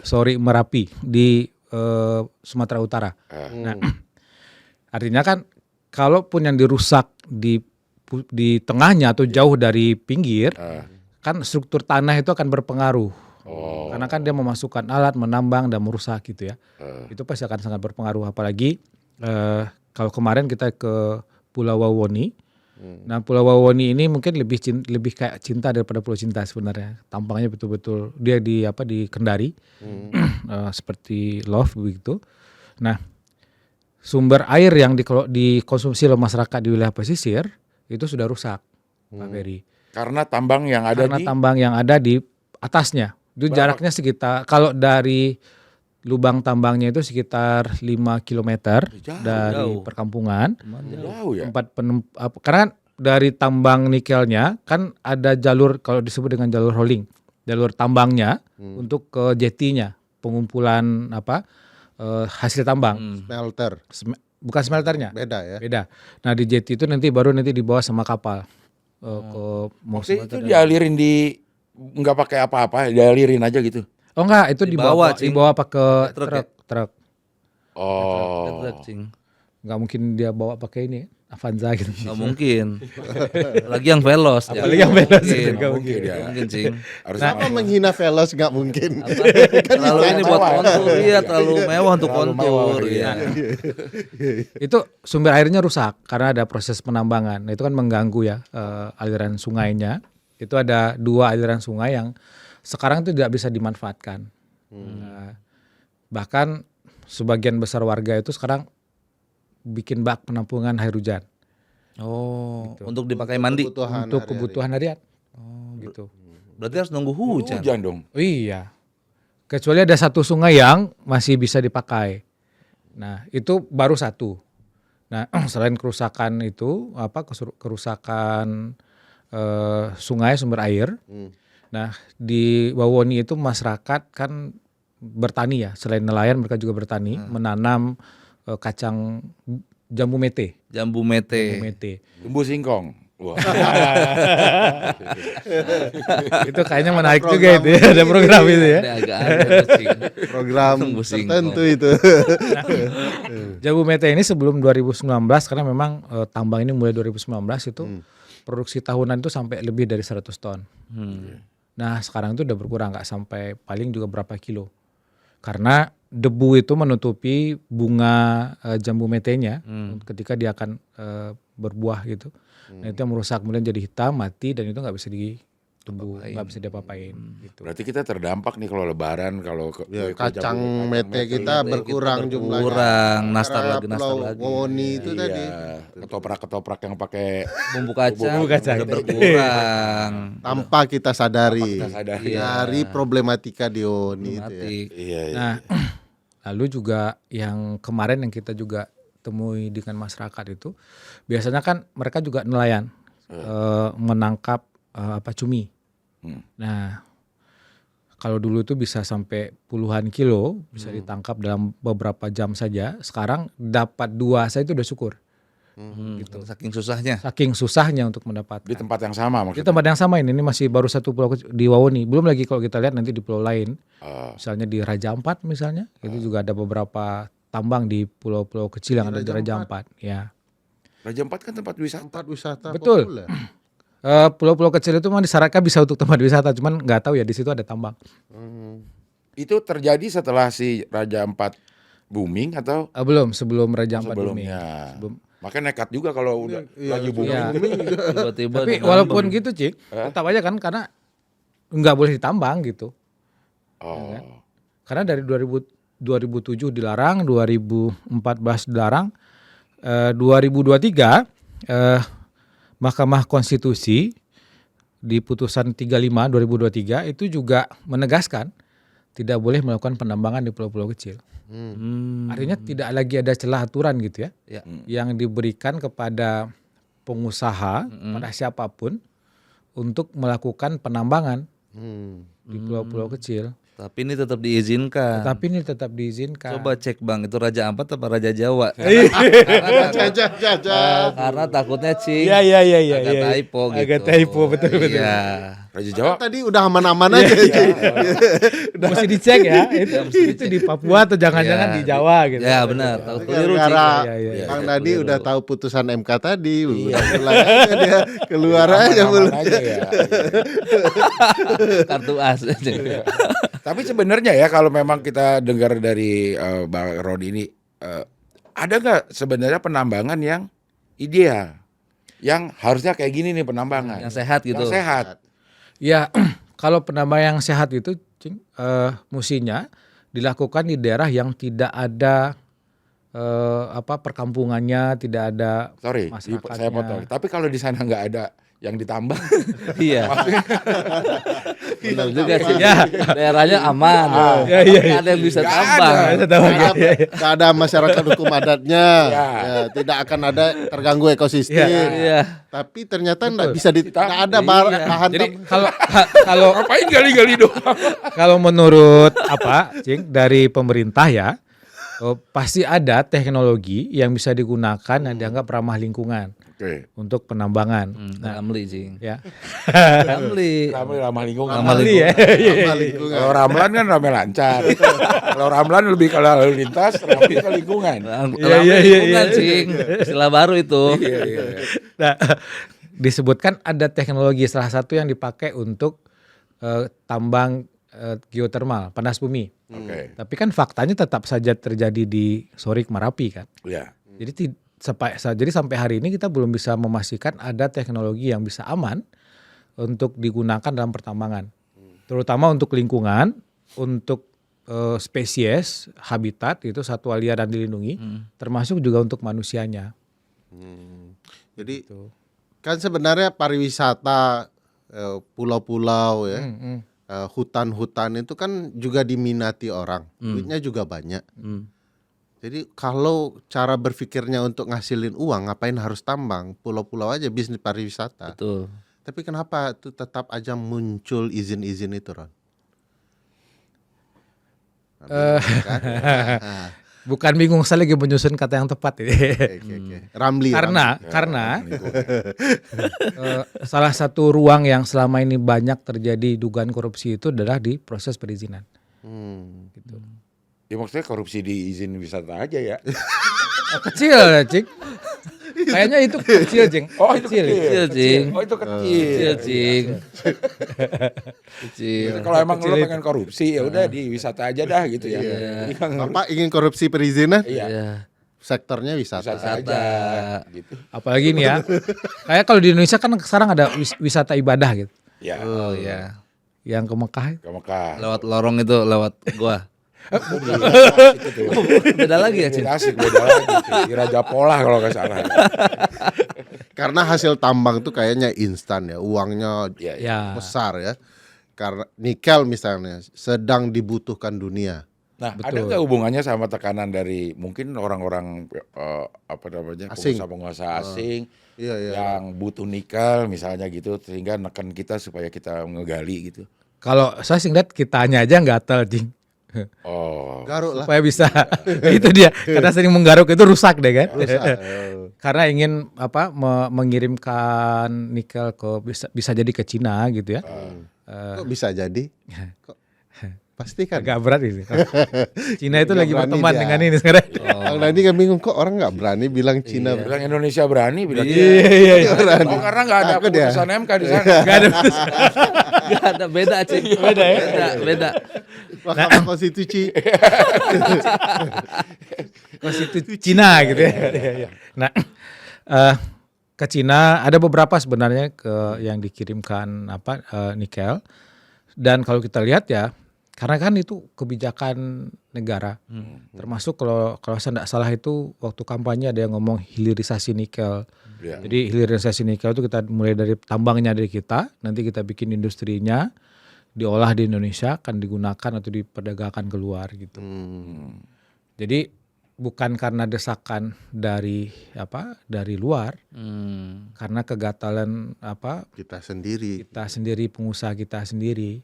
Sorik Merapi di Sumatera Utara. Nah, artinya kan kalaupun yang dirusak di tengahnya atau jauh dari pinggir, kan struktur tanah itu akan berpengaruh. Karena kan dia memasukkan alat, menambang dan merusak gitu ya. Itu pasti akan sangat berpengaruh. Apalagi kalau kemarin kita ke Pulau Wawoni. Nah, Pulau Wawoni ini mungkin lebih kayak cinta daripada Pulau Cinta sebenarnya. Tampangnya betul-betul dia di Kendari, seperti love begitu. Nah, sumber air yang dikonsumsi oleh masyarakat di wilayah pesisir itu sudah rusak, Pak Ferry. Karena tambang yang ada Karena tambang yang ada di atasnya. Itu jaraknya sekitar kalau dari lubang tambangnya itu sekitar 5 kilometer dari Jauh. perkampungan. Jauh ya. Karena kan dari tambang nikelnya kan ada jalur kalau disebut dengan jalur hauling, jalur tambangnya untuk ke jetinya, pengumpulan hasil tambang. Smelter. Bukan smelternya, Beda ya. beda. Nah di jeti itu nanti dibawa sama kapal ke Maksudnya itu smelter. dialirin nggak pakai apa-apa, dialirin aja gitu. Oh enggak, itu Dibawa, Cing. dibawa pakai Truk ya? truk. Oh. Truk, Cing. Nggak mungkin dia bawa pakai ini Avanza gitu. Nggak mungkin. Lagi yang velos. Apalagi yang velos, Mungkin. nggak mungkin ya. Mungkin, Cing. Harus Kenapa menghina Velos nggak mungkin? Terlalu ini buat kontur, iya terlalu mewah untuk Terlalu mewah, kontur. iya. Iya. Itu sumber airnya rusak karena ada proses penambangan. Nah, itu kan mengganggu ya aliran sungainya. Itu ada 2 aliran sungai yang sekarang itu tidak bisa dimanfaatkan. Nah, bahkan sebagian besar warga itu sekarang bikin bak penampungan air hujan Oh, untuk dipakai mandi. Kebutuhan untuk hari-hari. kebutuhan harian. Gitu. Berarti harus nunggu hujan. hujan dong. Oh iya. Kecuali ada satu sungai yang masih bisa dipakai. Nah, itu baru satu. Nah, selain kerusakan itu, kerusakan sungai sumber air. Nah, di Wawoni itu masyarakat kan bertani ya. Selain nelayan mereka juga bertani, menanam kacang jambu mete. Jambu mete. Jambu mete. Tumbuh singkong. Wah. Itu kayaknya menarik juga itu ya. Ada program itu ya. Ini agak aneh, Cing. Program Tunggu singkong. tertentu itu. Jambu mete ini sebelum 2019 karena memang tambang ini mulai 2019 itu produksi tahunan itu sampai lebih dari 100 ton. Nah sekarang itu udah berkurang nggak sampai paling juga berapa kilo. Karena debu itu menutupi bunga jambu metenya ketika dia akan berbuah gitu. Nah itu yang merusak kemudian jadi hitam, mati dan itu nggak bisa ditumbuh, nggak bisa diapa-apain. Gitu. Berarti kita terdampak nih kalau lebaran kalau Ya, kacang mete kita berkurang jumlahnya. Kurang, nastar Karena lagi, nastar Pulau lagi. Wawoni itu tadi. ketoprak-ketoprak yang pakai Bumbu kacang, Bumbu kacang. udah berkurang. Tanpa kita sadari. kita sadari. Dari problematika di Wawoni itu ya. Mati. Iya, iya. Nah lalu juga yang kemarin yang kita juga temui dengan masyarakat itu biasanya kan mereka juga nelayan menangkap cumi. Nah kalau dulu itu bisa sampai puluhan kilo bisa ditangkap dalam beberapa jam saja. Sekarang dapat 2 saja itu udah syukur. Gitu. Saking susahnya. Saking susahnya untuk mendapatkan. Di tempat yang sama Di maksudnya. tempat yang sama ini masih baru satu pulau di Wawoni. Belum lagi kalau kita lihat nanti di pulau lain. Misalnya di Raja Ampat misalnya. Itu juga ada beberapa tambang di pulau-pulau kecil yang ada di Raja Ampat. Ya. Raja Ampat kan tempat wisata. Tempat wisata Betul. populer. Pulau-pulau kecil itu memang disyaratkan bisa untuk tempat wisata. Cuman nggak tahu ya di situ ada tambang. Itu terjadi setelah si Raja Ampat booming atau Belum, sebelum Raja Ampat booming. sebelumnya? Sebelum. Makanya nekat juga kalau udah lagi booming. Iya. Tiba-tiba Tapi ada walaupun gitu Cik, tetap aja kan karena nggak boleh ditambang gitu. Oh. Karena dari 2007 dilarang, 2014 dilarang, 2023 Mahkamah Konstitusi di putusan 35 2023 itu juga menegaskan tidak boleh melakukan penambangan di pulau-pulau kecil. Artinya tidak lagi ada celah aturan gitu ya, Ya. yang diberikan kepada pengusaha, pada siapapun untuk melakukan penambangan di pulau-pulau kecil. Tapi ini tetap diizinkan. Tapi ini tetap diizinkan. Coba cek Bang, itu Raja Ampat apa Raja Jawa? Jaja. Karena takutnya Cing. Iya. Agak typo gitu. Agak typo, betul. Iya. Raja Jawa. Tadi udah aman-aman aja. Mesti dicek ya. Itu di Papua atau jangan-jangan Iya, di Jawa gitu. Ya benar, takut keliru Cing. Gara-gara Iya. Bang Dadi udah tahu putusan MK tadi. Pulang aja dia keluar aja Aman-aman mulut. aja ya. Kartu as. Tapi sebenarnya ya kalau memang kita dengar dari Bang Rodi ini ada nggak sebenarnya penambangan yang ideal, yang harusnya kayak gini nih penambangan, Yang sehat gitu. yang sehat. Ya, kalau penambangan yang sehat itu Cing, mestinya dilakukan di daerah yang tidak ada perkampungannya, tidak ada Sorry, masyarakatnya. saya potong. Tapi kalau di sana nggak ada yang ditambang, Iya. Benar juga sih. Ya. Daerahnya aman. Ya, iya, Nggak ada yang bisa Nggak tambang. Nggak ada masyarakat hukum adatnya, ya, tidak akan ada terganggu ekosistem. Iya. Tapi ternyata nggak bisa nggak ada bahan Jadi tambang. kalau Ngapain gali-gali doang? kalau menurut Cing, dari pemerintah ya, pasti ada teknologi yang bisa digunakan yang dianggap ramah lingkungan Oke. untuk penambangan. Ramli sih. Ya. Ramli. Ramah lingkungan. Ramah Iya. Tambang lingkungan. Kalau Ramlan kan rame lancar. Kalau Ramlan lebih ke lalu lintas, Ramli ke lingkungan. Ramli lingkungan sih. Istilah baru itu. Iya. Nah, disebutkan ada teknologi salah satu yang dipakai untuk tambang geotermal, panas bumi. Oke. Tapi kan faktanya tetap saja terjadi di Sorik Marapi kan. Ya. Jadi sampai hari ini kita belum bisa memastikan ada teknologi yang bisa aman untuk digunakan dalam pertambangan. Terutama untuk lingkungan, untuk spesies, habitat itu satwa liar dan dilindungi, termasuk juga untuk manusianya. Jadi kan sebenarnya pariwisata, pulau-pulau ya, hutan-hutan itu kan juga diminati orang, duitnya juga banyak. Jadi kalau cara berpikirnya untuk ngasilin uang, ngapain harus tambang? Pulau-pulau aja bisnis pariwisata. Betul. Tapi kenapa itu tetap aja muncul izin-izin itu, Ron? Kan? Nah, Bukan bingung, saya lagi menyusun kata yang tepat ini. oke. Ramli. Karena salah satu ruang yang selama ini banyak terjadi dugaan korupsi itu adalah di proses perizinan. Gitu. Ya maksudnya korupsi di izin wisata aja ya. Kecil ya, Cik. Kayaknya itu kecil, Cing. Oh itu kecil. Kecil, Cing. Oh itu kecil. Kecil, Cing. Kecil. Kalau emang lo pengen korupsi ya udah di wisata aja dah gitu ya. Jadi kan Bapak ingin korupsi perizinan? iya. Iya. Sektornya wisata. Wisata aja gitu. Apalagi nih ya. Kayak kalau di Indonesia kan sekarang ada wisata ibadah gitu. Ya. Oh iya. Yang ke Mekah. Ke Mekah. Lewat lorong itu, lewat gua. Itu Beda lagi ya, Cing. asik beda lagi. Di Raja Polah kalau nggak salah. Karena hasil tambang tuh kayaknya instan ya, uangnya Iya. Ya. besar ya. Karena nikel misalnya sedang dibutuhkan dunia. Nah, Betul. ada nggak hubungannya sama tekanan dari mungkin orang-orang apa namanya Asing. pengusaha asing Iya, iya. yang butuh nikel misalnya gitu sehingga neken kita supaya kita ngegali gitu. Kalau saya sih lihat kitanya aja gatel, Cing. Oh, Garuk lah. Supaya bisa. Itu dia. Karena sering menggaruk itu rusak deh kan. Karena ingin mengirimkan nikel ke bisa jadi ke Cina gitu ya. Kok bisa jadi? Kok pasti kan. Agak berat ini. Cina itu Nggak lagi berani berteman dia. dengan ini sekarang. Kang Nadi kan bingung kok orang nggak berani bilang Cina. bilang Indonesia berani bilang Iya. Oh, karena nggak ada Takut ya? keputusan MK di sana. Gak ada. Gak ada beda, Cing. Beda ya? Beda. Mahkamah Konstitusi. Konstitusi Cina gitu ya. Nah, ke Cina ada beberapa sebenarnya yang dikirimkan nikel. Dan kalau kita lihat ya, karena kan itu kebijakan negara. Termasuk kalau saya tidak salah itu waktu kampanye ada yang ngomong hilirisasi nikel. Iya. Jadi hilirisasi nikel itu kita mulai dari tambangnya dari kita, nanti kita bikin industrinya, diolah di Indonesia, akan digunakan atau diperdagangkan keluar gitu. Jadi bukan karena desakan dari luar, karena kegatalan Kita sendiri. kita sendiri, pengusaha kita sendiri.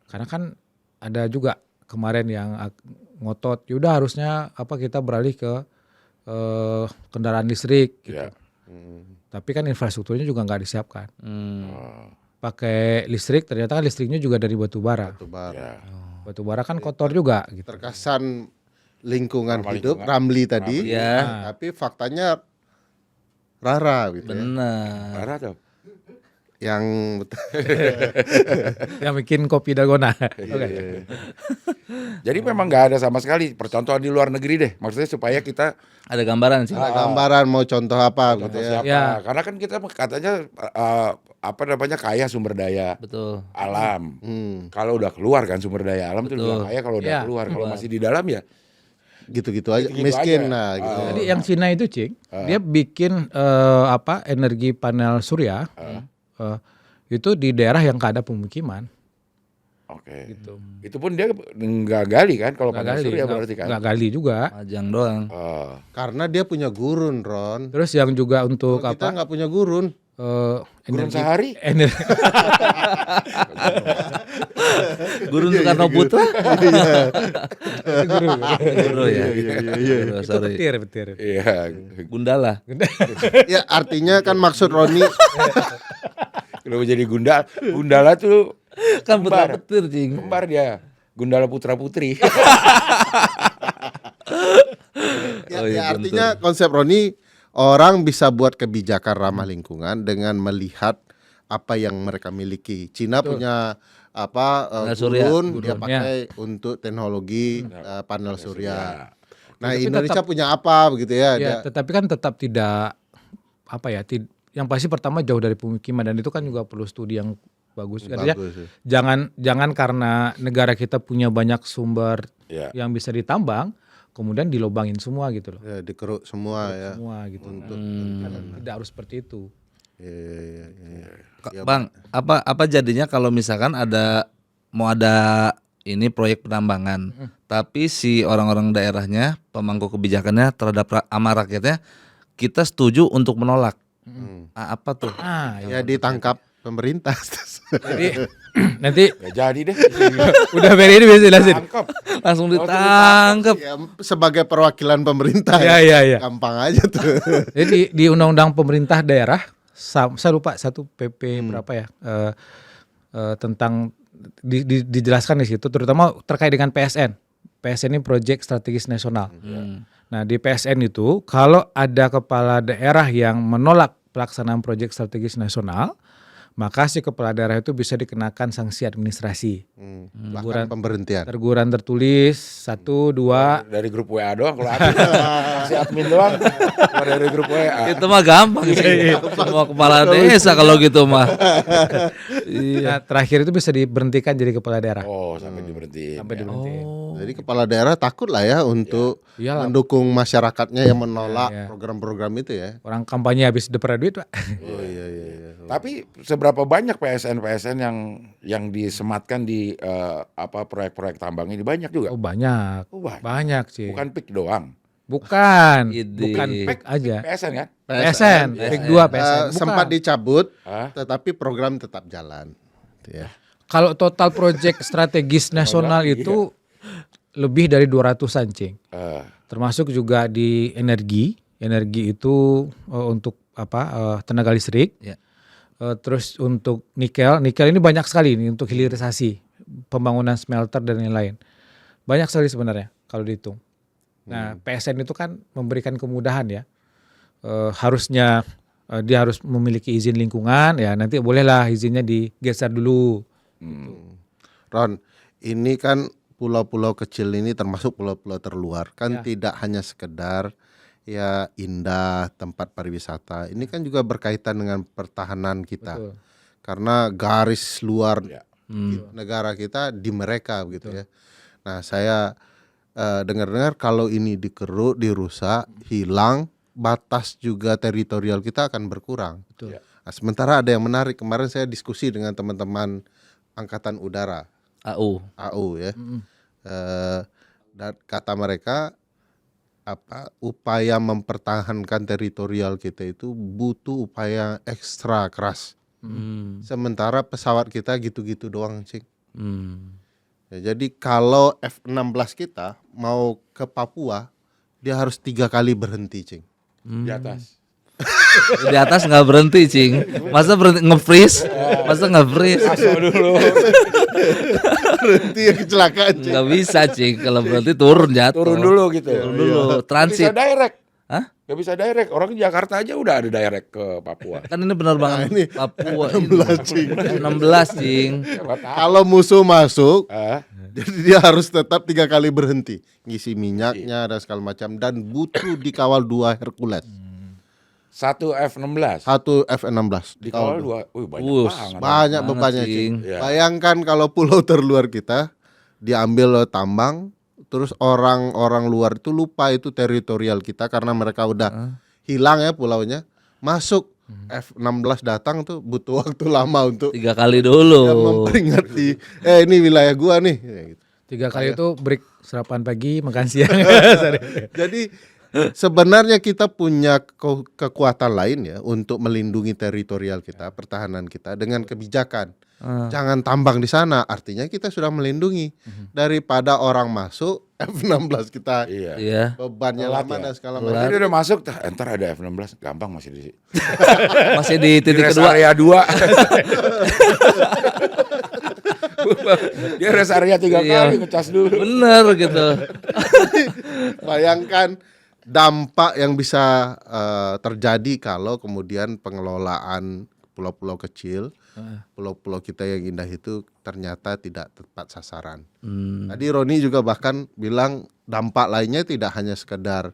Karena kan ada juga kemarin yang ngotot, yaudah harusnya kita beralih ke kendaraan listrik gitu. Ya. Tapi kan infrastrukturnya juga nggak disiapkan. Pakai listrik, ternyata kan listriknya juga dari batu bara. Ya. Batu bara kan kotor juga gitu. Terkesan lingkungan Ramah hidup, lingkungan. Ramli tadi. Iya. Tapi faktanya Rara gitu ya. Benar. Parah tuh. Yang Yang bikin kopi dalgona. Oke. Jadi memang nggak ada sama sekali percontohan di luar negeri deh. Maksudnya supaya kita Ada gambaran sih. ada gambaran mau contoh apa gitu contoh ya. siapa. Ya. Karena kan kita katanya kaya sumber daya Betul. alam. Kalau udah keluar kan sumber daya alam itu Betul. udah kaya kalau udah Ya. keluar. Kalau masih di dalam ya Gitu-gitu aja. Gitu-gitu Miskin aja. nah gitu. Jadi yang Cina itu, Cing, dia bikin energi panel surya itu di daerah yang nggak ada pemukiman. Oke. gitu. Itu pun dia nggak gali kan kalau Nggak panel gali, surya berarti kan. nggak gali juga. Majang doang. Oh. Karena dia punya gurun, Ron. Terus yang juga untuk Kalau kita apa? nggak punya gurun. Gurun sehari? Energi. Guru Soekarno Putra. Guru ya. Guru, sorry. Petir. Iya. Gundala. Ya artinya kan maksud Roni Kenapa jadi Gundala tuh Kan putra kembar. petir, Cing. Kembar dia. Gundala putra putri. Oh, iya, artinya konsep Roni orang bisa buat kebijakan ramah lingkungan dengan melihat apa yang mereka miliki. Cina punya Panel surya. gurun dia pakai untuk teknologi panel surya. Nah, Indonesia punya apa begitu ya? Ya, tetapi kan tetap tidak apa ya? Yang pasti pertama jauh dari pemukiman dan itu kan juga perlu studi yang bagus. Artinya Bagus, ya. jangan karena negara kita punya banyak sumber Ya. yang bisa ditambang, kemudian dilobangin semua gitu loh. Ya, dikeruk semua ya. Semua gitu. Untuk Tidak harus seperti itu. ya. Bang, apa jadinya kalau misalkan mau ada ini proyek penambangan, tapi si orang-orang daerahnya, pemangku kebijakannya terhadap sama rakyatnya, kita setuju untuk menolak. Apa tuh? Ya ditangkap pemerintah. Jadi nanti Ya jadi deh. udah Ferry ini bisa jelasin. Tangkap. Langsung ditangkap. Ya, sebagai perwakilan pemerintah. Iya. Gampang aja tuh. Jadi di undang-undang pemerintah daerah, saya lupa satu PP berapa ya tentang dijelaskan di situ, terutama terkait dengan PSN. PSN ini Proyek Strategis Nasional. Nah di PSN itu kalau ada kepala daerah yang menolak pelaksanaan proyek strategis nasional, maka si kepala daerah itu bisa dikenakan sanksi administrasi. Bahkan pemberhentian. Teguran tertulis 1, 2. Dari grup WA doang kalau admin. Si admin doang. Kalau dari grup WA. Itu mah gampang sih. Semua kepala desa kalau gitu mah. Nah, terakhir itu bisa diberhentikan jadi kepala daerah. Oh, sampai diberhentiin. Sampai diberhentiin. Jadi kepala daerah takut lah ya untuk Iyalah. mendukung masyarakatnya yang menolak Iya. program-program itu ya. Orang kampanye habis dapat duit, Pak. Oh iya. Tapi seberapa banyak PSN yang disematkan di proyek-proyek tambang ini banyak juga. Oh, banyak. Oh, banyak. Banyak sih. Bukan PIK doang. Bukan Ide. PIK aja. PSN kan? PSN, PIK 2 PSN. Bukan. Sempat dicabut, Hah? tetapi program tetap jalan. Ya. Kalau total proyek strategis nasional itu lebih dari 200-an, Cing. Termasuk juga di energi itu untuk tenaga listrik. Ya. Terus untuk nikel ini banyak sekali ini untuk hilirisasi, pembangunan smelter dan lain-lain. Banyak sekali sebenarnya kalau dihitung. Nah, PSN itu kan memberikan kemudahan ya. Harusnya dia harus memiliki izin lingkungan ya, nanti bolehlah izinnya digeser dulu. Ron, ini kan pulau-pulau kecil ini termasuk pulau-pulau terluar kan tidak hanya sekedar ya indah tempat pariwisata. Ini kan juga berkaitan dengan pertahanan kita. Betul. Karena garis luar negara kita di mereka gitu ya. Nah, saya dengar-dengar kalau ini dikeruk, dirusak, hilang, batas juga teritorial kita akan berkurang. Betul. Nah, sementara ada yang menarik, kemarin saya diskusi dengan teman-teman Angkatan Udara AU ya. Dan kata mereka upaya mempertahankan teritorial kita itu butuh upaya ekstra keras. Sementara pesawat kita gitu-gitu doang, Cing. Ya, jadi kalau F-16 kita mau ke Papua, dia harus 3 kali berhenti, Cing. Di atas. Di atas nggak berhenti, Cing. Masa berhenti nge-freeze? Masa nggak freeze? dulu. Berhenti ya kecelakaan, Cing. Nggak bisa, Cing. Kalau berhenti turun jatuh. Turun dulu gitu. Turun dulu. Nggak bisa Transit. direct. Hah? Gak bisa direct. Orang di Jakarta aja udah ada direct ke Papua. Kan ini penerbangan ini Papua 16, Cing. 16, Cing. Kalau musuh masuk, Ah, jadi dia harus tetap 3 kali berhenti, ngisi minyaknya dan segala macam, dan butuh dikawal 2 Hercules, satu F-16. 1 F-16 Dikawal 2. Wih, banyak Wus. banget. banyak Banget, bebannya, Cing. Cing. Iya. Bayangkan kalau pulau terluar kita diambil oleh tambang, terus orang-orang luar itu lupa itu teritorial kita karena mereka udah hilang ya pulaunya, masuk F-16 datang tuh butuh waktu lama untuk 3 kali dulu. ya, memperingati ini wilayah gua nih. Ya, gitu. 3 kali itu break sarapan pagi, makan siang. Jadi sebenarnya kita punya kekuatan lain ya untuk melindungi teritorial kita, pertahanan kita dengan kebijakan. Jangan tambang di sana, artinya kita sudah melindungi daripada orang masuk F-16 kita Iya. Iya. bebannya Telat lama ya? dan segala Nanti macam. dia udah masuk, entar ada F-16, gampang masih di Masih di di titik rest kedua. area 2. Dia rest area 3 Iya. kali ngecas dulu. Bener gitu. Bayangkan dampak yang bisa terjadi kalau kemudian pengelolaan pulau-pulau kecil, pulau-pulau kita yang indah itu ternyata tidak tepat sasaran. Tadi Roni juga bahkan bilang dampak lainnya tidak hanya sekedar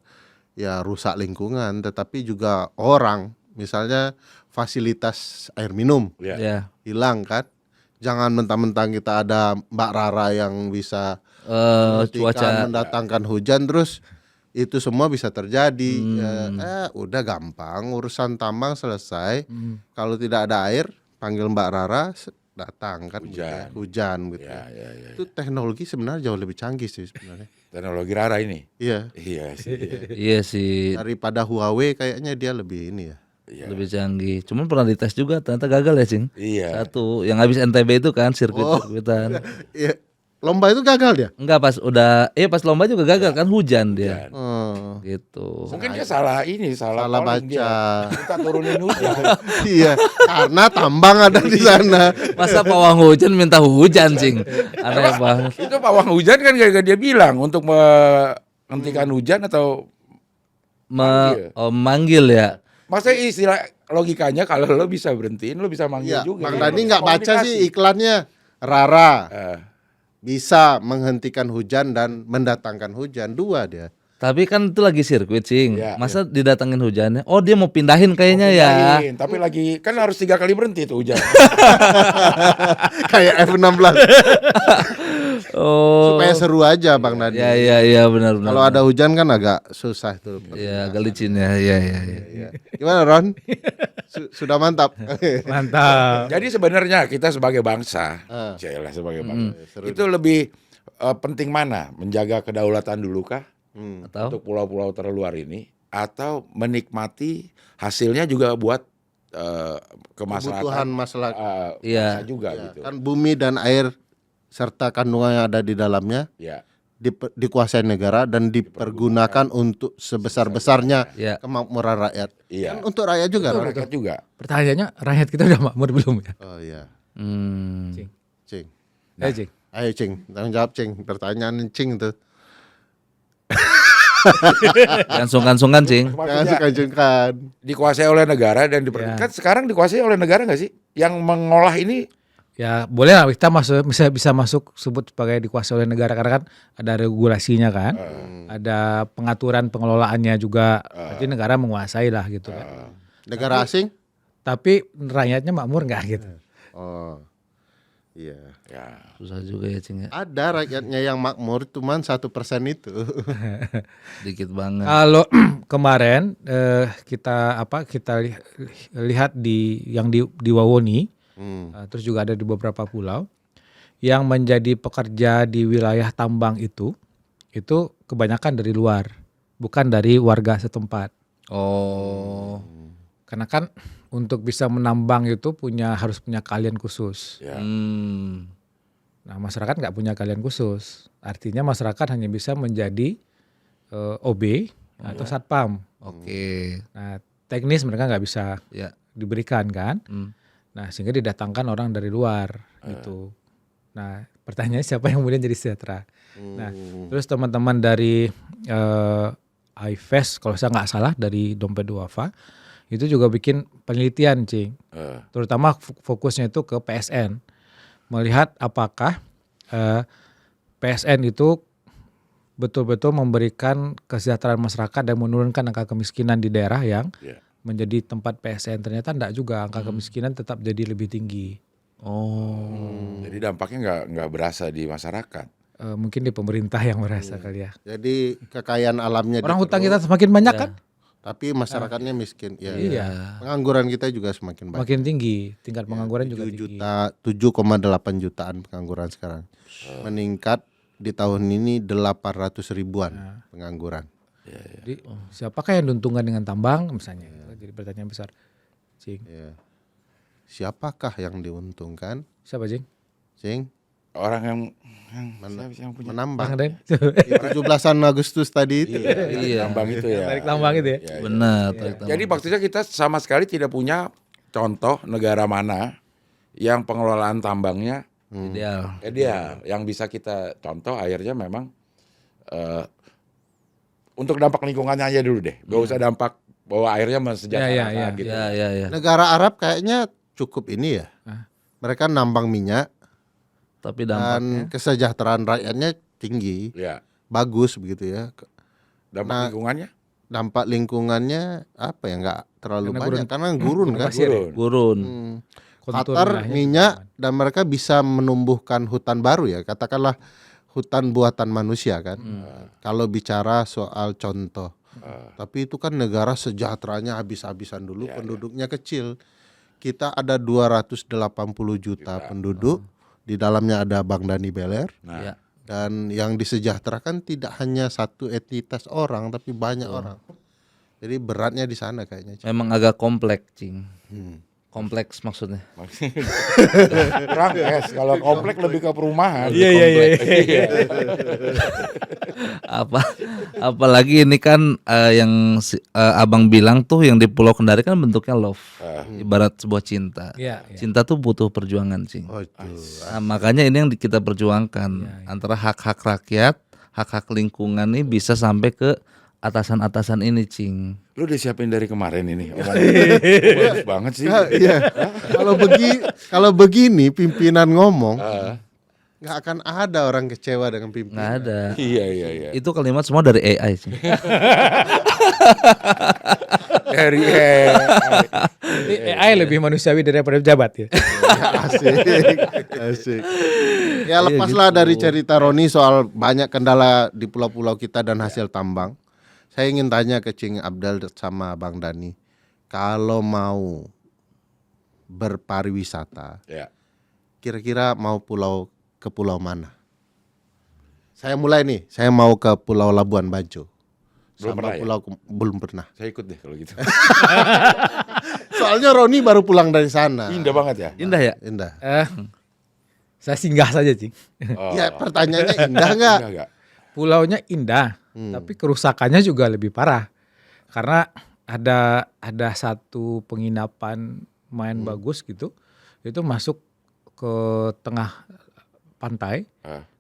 ya rusak lingkungan, tetapi juga orang, misalnya fasilitas air minum Ya. Ya. hilang kan. Jangan mentang-mentang kita ada Mbak Rara yang bisa Cuaca. mendatangkan hujan terus itu semua bisa terjadi. Udah gampang urusan tambang selesai. Kalau tidak ada air, panggil Mbak Rara datang kan hujan gitu. Ya, ya, ya. Itu teknologi sebenarnya jauh lebih canggih sih sebenarnya. Teknologi Rara ini. Iya, Iya sih. Iya. Iya sih, daripada Huawei kayaknya dia lebih ini ya. Iya. lebih canggih. Cuman pernah dites juga ternyata gagal ya, Cing. Iya. Satu, yang habis NTB itu kan sirkuit-sirkuitan. Iya, lomba itu gagal dia. Enggak pas udah pas lomba juga gagal kan hujan dia. Oh, Gitu. Mungkin dia salah ini, salah salah calling baca. dia. Kita turunin hujan. Iya, karena tambang ada di sana. Masa pawang hujan minta hujan, Cing. Aneh banget. Itu pawang hujan kan gara-gara dia bilang untuk menghentikan hujan atau Manggil ya. maksudnya istilah logikanya kalau lo bisa berhentiin, lo bisa manggil Iya, juga. Bang Ya, Dani nggak baca komunikasi. sih iklannya. Rara Eh, bisa menghentikan hujan dan mendatangkan hujan, dua dia. Tapi kan itu lagi sirkuit, Cing. Iya, Masa didatengin hujannya? Oh, dia mau pindahin kayaknya ya. pindahin. Tapi lagi kan harus 3 kali berhenti tuh hujan. Kayak F-16 Oh. supaya seru aja Bang Dani. Ya benar. Kalau ada hujan kan agak susah tuh. Ya agak licin ya. Iya. Iya. Gimana Ron? Sudah mantap. Mantap. Jadi sebenarnya kita sebagai bangsa, Cielah sebagai bangsa, itu lebih penting mana? Menjaga kedaulatan dulu kah? Atau Untuk pulau-pulau terluar ini, atau menikmati hasilnya juga buat kemaslahatan Kebutuhan masalah Iya. bangsa juga gitu. kan bumi dan air serta kandungan yang ada di dalamnya Ya. dikuasai negara dan dipergunakan untuk sebesar-besarnya ya. kemakmuran rakyat. Iya. Kan untuk rakyat juga, Itu Ron? rakyat juga. Pertanyaannya rakyat kita udah makmur belum ya? Oh iya. Hmm. Cing. Cing. Ayo Cing, tanggung jawab Cing. Pertanyaan Cing tuh. Jangan sungkan-sungkan, Cing. Jangan Maksudnya sungkan-sungkan. dikuasai oleh negara dan kan sekarang dikuasai oleh negara nggak sih? Yang mengolah ini Ya boleh lah kita masuk bisa masuk sebut sebagai dikuasai oleh negara karena kan ada regulasinya kan, ada pengaturan pengelolaannya juga, berarti negara menguasai lah gitu kan. Negara asing? Tapi rakyatnya makmur nggak gitu? Oh. Iya. ya Susah juga ya, Cing ya. Ada rakyatnya yang makmur, cuman 1% itu. Dikit banget. Kalau kemarin kita lihat yang di Wawoni, terus juga ada di beberapa pulau yang menjadi pekerja di wilayah tambang itu kebanyakan dari luar, bukan dari warga setempat. Oh. Karena kan untuk bisa menambang itu harus punya keahlian khusus. ya. Nah masyarakat nggak punya keahlian khusus, artinya masyarakat hanya bisa menjadi OB atau satpam. Oke. Nah teknis mereka nggak bisa Ya. diberikan kan. Nah sehingga didatangkan orang dari luar gitu. Nah pertanyaannya siapa yang kemudian jadi sejahtera? Nah terus teman-teman dari IFES kalau saya nggak salah dari Dompet Duafa itu juga bikin penelitian, Cing. Terutama fokusnya itu ke PSN. Melihat apakah PSN itu betul-betul memberikan kesejahteraan masyarakat dan menurunkan angka kemiskinan di daerah yang menjadi tempat PSN. Ternyata enggak juga, angka kemiskinan tetap jadi lebih tinggi. Oh. Jadi dampaknya nggak berasa di masyarakat. Mungkin di pemerintah yang merasa kali ya. Jadi kekayaan alamnya Orang di hutang perut, kita semakin banyak kan? Tapi masyarakatnya miskin. Ya. Iya. Pengangguran kita juga semakin banyak. Makin tinggi, tingkat pengangguran juga 7 tinggi. juta, 7,8 jutaan pengangguran sekarang. Meningkat di tahun ini 800 ribuan pengangguran. Jadi siapakah yang diuntungkan dengan tambang misalnya? Jadi pertanyaan besar. Cing. Ya. Siapakah yang diuntungkan? Siapa, Cing? Cing, Orang yang yang punya menambang. Bang Den. Di 17 Agustus tadi itu. Iya. tambang itu ya. Tarik tambang itu ya. Benar. tarik tambang. Jadi maksudnya kita sama sekali tidak punya contoh negara mana yang pengelolaan tambangnya Ideal. ideal. Yang bisa kita contoh akhirnya memang untuk dampak lingkungannya aja dulu deh. Gak usah dampak bahwa airnya mensejahterakan Iya, gitu. Ya. Negara Arab kayaknya cukup ini ya. Mereka nambang minyak Tapi dampaknya dan kesejahteraan rakyatnya tinggi, Ya. bagus begitu ya. Dampak Nah, lingkungannya Dampak lingkungannya apa ya, nggak terlalu Karena banyak gurun. karena gurun kan. Pasir ya? gurun. Kontur Qatar wilayahnya minyak dan mereka bisa menumbuhkan hutan baru ya, katakanlah hutan buatan manusia kan. Kalau bicara soal contoh. Tapi itu kan negara sejahteranya habis-habisan dulu, penduduknya kecil. Kita ada 280 juta penduduk, di dalamnya ada Bang Dani Beler. Nah, Ya. Dan yang disejahterakan tidak hanya satu entitas orang, tapi banyak orang. Jadi beratnya di sana kayaknya. Memang agak kompleks, Cing. Kompleks maksudnya. kurang es. Kalau komplek lebih ke perumahan. Kompleks. Apalagi ini kan yang Abang bilang tuh yang di Pulau Kendari kan bentuknya love. Ibarat sebuah cinta. Iya, iya. Cinta tuh butuh perjuangan, Cing. Oh, itu. Nah, makanya ini yang kita perjuangkan antara hak-hak rakyat, hak-hak lingkungan nih bisa sampai ke atasan-atasan ini, Cing. Lu udah siapin dari kemarin ini. Bagus banget sih. Iya. Kalau begini pimpinan ngomong, nggak akan ada orang kecewa dengan Nggak pimpinan. ada. Iya. Itu kalimat semua dari AI, Cing. Dari Jadi AI lebih manusiawi daripada pejabat ya. Asik. Ya lepaslah dari cerita Roni soal banyak kendala di pulau-pulau kita dan hasil tambang. Saya ingin tanya ke Cing Abdal sama Bang Dani, kalau mau berpariwisata, Ya. kira-kira mau ke pulau mana? Saya mulai nih, saya mau ke Pulau Labuan Bajo. Belum Sama pernah ya? belum pernah. Saya ikut deh kalau gitu. Soalnya Roni baru pulang dari sana. Indah banget ya. Indah ya? Indah. Saya singgah saja, Cing. Oh. Ya pertanyaannya indah nggak? Indah nggak? Pulaunya indah, tapi kerusakannya juga lebih parah. Karena ada satu penginapan main bagus gitu, itu masuk ke tengah pantai.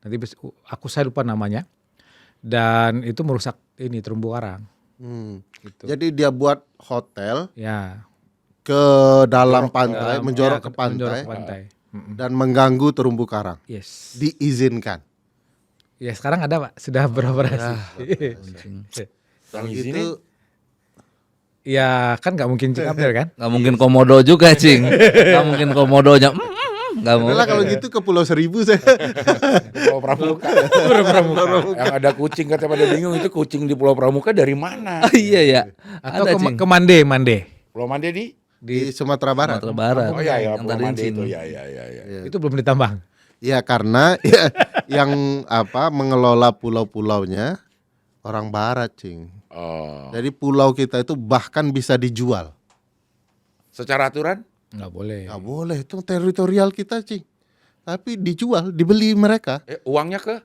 Nanti saya lupa namanya. Dan itu merusak ini terumbu karang. Gitu. Jadi dia buat hotel Ya. ke dalam pantai, menjorok ke menjorok pantai, ke pantai. dan mengganggu terumbu karang. Yes. Diizinkan. Ya sekarang ada, Pak, sudah beroperasi. Yang Kalau di sini gitu Ya kan nggak mungkin Cing Abdel kan? Nggak mungkin komodo juga, Cing. Nggak mungkin komodonya. Nggak mau. adalah kalau gitu ke Pulau Seribu saya. Pulau Pramuka. Yang ada kucing katanya pada bingung itu kucing di Pulau Pramuka dari mana? Iya ya. Atau Ada, ke, Cing. ke Mande. Pulau Mande Di Sumatera Barat. Sumatera Barat. Oh iya Yang Pulau tadi Mande Cing. itu ya. Itu belum ditambang. Ya karena yang mengelola pulau-pulaunya orang Barat, Cing. Oh. Jadi pulau kita itu bahkan bisa dijual. Secara aturan? Nggak boleh. Nggak boleh, itu teritorial kita, Cing. Tapi dijual, dibeli mereka. Uangnya ke?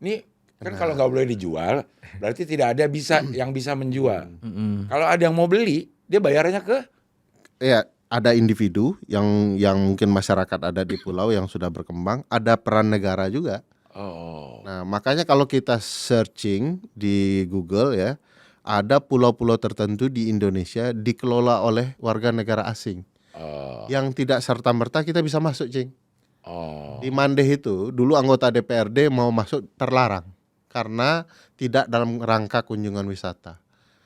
Nih kan kalau nggak boleh dijual, berarti tidak ada yang bisa menjual. Kalau ada yang mau beli, dia bayarnya ke? Ya, ada individu yang mungkin masyarakat ada di pulau yang sudah berkembang, ada peran negara juga. Oh. Nah, makanya kalau kita searching di Google ya, ada pulau-pulau tertentu di Indonesia dikelola oleh warga negara asing. Yang tidak serta-merta kita bisa masuk, Cing. Oh. Di Mandeh itu dulu anggota DPRD mau masuk terlarang karena tidak dalam rangka kunjungan wisata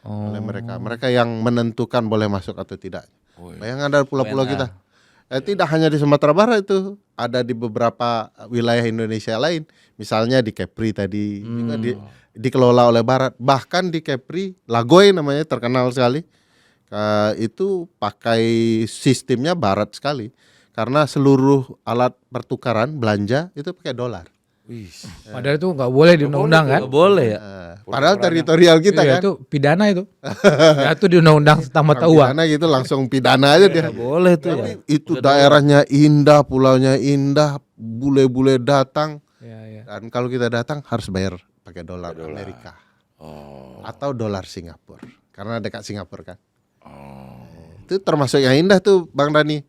oleh mereka. Mereka yang menentukan boleh masuk atau tidak. Bayangkan ada pulau-pulau kita. Tidak hanya di Sumatera Barat itu, ada di beberapa wilayah Indonesia lain. Misalnya di Kepri tadi juga dikelola oleh Barat. Bahkan di Kepri, Lagoy namanya terkenal sekali. Itu pakai sistemnya Barat sekali. Karena seluruh alat pertukaran belanja itu pakai dolar. Padahal itu nggak boleh di undang-undang kan? Nggak boleh ya. Padahal teritorial kita Iya, kan. itu pidana itu. Ya, itu di undang-undang tentang mata uang. Pidana gitu langsung pidana aja dia. Nggak boleh tuh ya. Itu daerahnya indah, pulaunya indah, bule-bule datang. Ya. Dan kalau kita datang harus bayar pakai dolar Amerika. Atau dolar Singapura. Karena dekat Singapura kan. Itu termasuk yang indah tuh Bang Dani.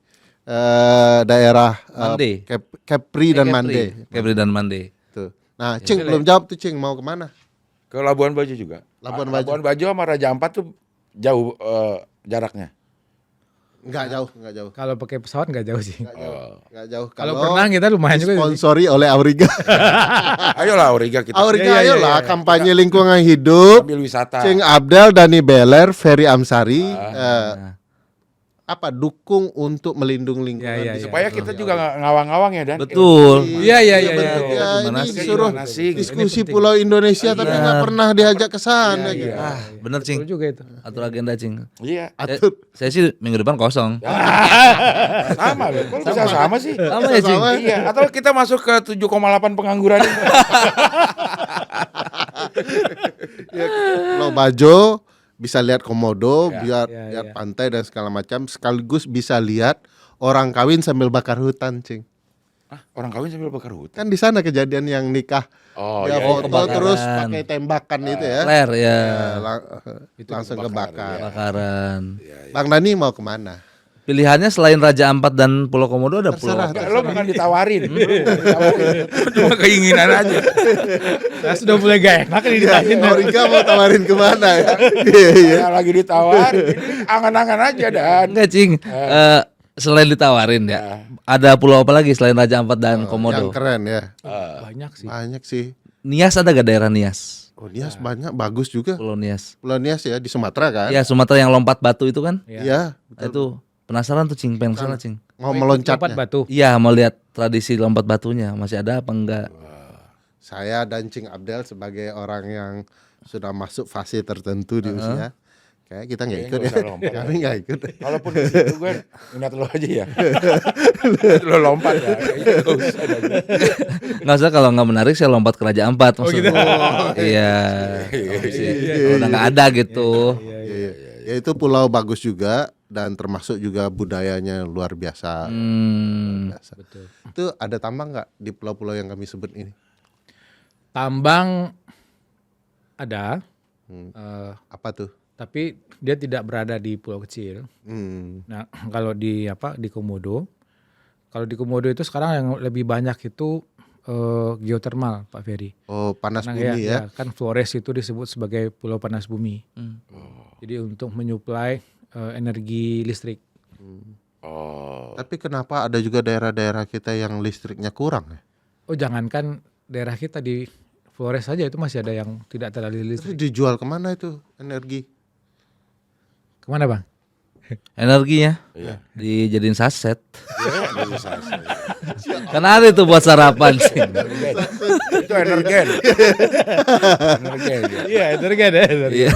Daerah Mande. Kepri dan Mande. Kepri dan Mande. Tuh. Nah, Cing belum jawab tuh Cing, mau kemana? Ke Labuan Bajo juga. Labuan Bajo. Labuan Bajo sama Raja Ampat tuh jauh jaraknya. Enggak jauh. Kalau pakai pesawat nggak jauh sih. Enggak jauh. Kalau berenang kita lumayan juga. Sponsori oleh Auriga. Ayolah Auriga kita Auriga Iya, ayolah kampanye lingkungan hidup. ambil wisata. Cing Abdel, Dani Beler, Ferry Amsari dukung untuk melindungi lingkungan. Iya, di Supaya kita juga nggak ngawang-ngawang ya Dan. Betul. Iya. bentuk ya, Gimana ini sih? disuruh Gimana sih? diskusi Pulau Indonesia tapi nggak pernah diajak ke sana gitu. Bener Cing. Betul juga itu. Atur agenda Cing. Iya. Saya sih minggu depan kosong. Sama loh. Kok bisa sama sih? Sama ya Cing. Iya, atau kita masuk ke 7,8 pengangguran. Pulau Bajo bisa lihat komodo, Ya. lihat pantai dan segala macam, sekaligus bisa lihat orang kawin sambil bakar hutan, Cing. Orang kawin sambil bakar hutan. Kan di sana kejadian yang nikah, Oh dia iya. foto kebakaran. terus pakai tembakan itu ya. Flare ya. Langsung kebakar. Kebakaran. Bang Dani mau kemana? Pilihannya selain Raja Ampat dan Pulau Komodo ada pulau. Terserah. Lo bukan ditawarin. Cuma keinginan aja. Saya sudah mulai gak enak nih ditanyain. Auriga mau tawarin kemana ya? Iya. Ya, lagi ditawarin. Ini angan-angan aja Dan. Enggak Cing. Selain ditawarin ya. Ada pulau apa lagi selain Raja Ampat dan Komodo? Yang keren ya. Banyak sih. Banyak sih. Nias ada gak daerah Nias? Oh, Nias banyak, bagus juga. Pulau Nias. Pulau Nias ya di Sumatera kan? Ya Sumatera yang lompat batu itu kan? Iya. Nah, itu penasaran tuh Cing, pengen kesana Cing. Mau Lompat meloncatnya. batu. Iya mau lihat tradisi lompat batunya masih ada apa enggak? Saya dan Cing Abdel sebagai orang yang sudah masuk fase tertentu di usia, kayak kita nggak ikut nggak ya. usah lompat. Kami nggak ikut. Kalaupun di situ gue minat lo aja ya. Lo lompat ya. Kayaknya nggak usah dah. Nggak usah kalau nggak menarik saya lompat ke Raja Ampat maksudnya. Iya. Kalau udah nggak ada gitu. Iya. Ya itu pulau bagus juga dan termasuk juga budayanya luar biasa. Biasa. Betul. Itu ada tambang nggak di pulau-pulau yang kami sebut ini? Tambang ada, Apa tuh? tapi dia tidak berada di pulau kecil. Nah, kalau di Komodo, kalau di Komodo itu sekarang yang lebih banyak itu geotermal, Pak Ferry. Oh, panas Nah, bumi ya. kan Flores itu disebut sebagai pulau panas bumi. Jadi untuk menyuplai energi listrik. Oh. Tapi kenapa ada juga daerah-daerah kita yang listriknya kurang ya? Oh, jangankan daerah kita di Flores saja itu masih ada yang tidak teraliri Terus listrik. dijual kemana itu energi? Kemana Bang? Energinya Iya. dijadiin saset. Iya, nggak bisa. Kan ada itu buat sarapan sih. Itu energen. Energen. Ya. Iya, energi ada. Iya.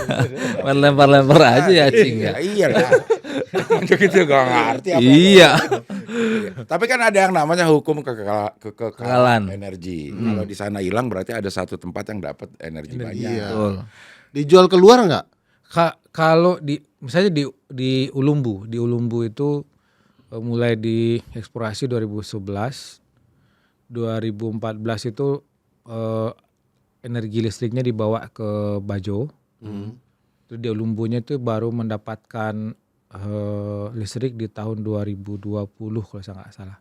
Main lempar-lempar aja ya Cing ya. Ya, iyalah. Gitu gak ngerti apa. Iya. Tapi kan ada yang namanya hukum Kekalahan. kekalahan energi. Kalau di sana hilang berarti ada satu tempat yang dapat energi banyak. Iya. Betul. Dijual keluar nggak? Kalau misalnya di Ulumbu itu mulai dieksplorasi 2011, 2014 itu energi listriknya dibawa ke Bajo. Terus di Ulumbunya itu baru mendapatkan listrik di tahun 2020 kalau saya nggak salah.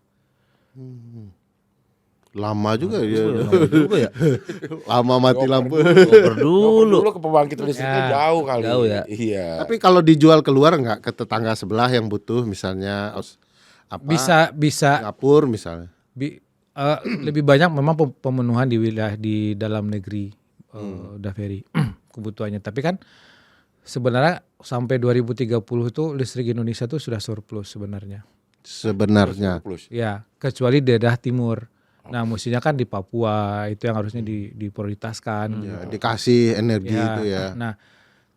Lama juga ya. Juga ya. Lama mati lampu. Dulu. Dulu ke pembangkit listriknya jauh kali. Jauh ya. Iya. Tapi kalau dijual keluar nggak ke tetangga sebelah yang butuh misalnya Bisa Singapura misalnya. lebih banyak memang pemenuhan di wilayah di dalam negeri Daveri kebutuhannya. Tapi kan sebenarnya sampai 2030 itu listrik Indonesia itu sudah surplus sebenarnya. sebenarnya. Plus. Ya, kecuali daerah timur. Nah, mestinya kan di Papua itu yang harusnya diprioritaskan. Ya, dikasih energi Ya, itu ya. Nah,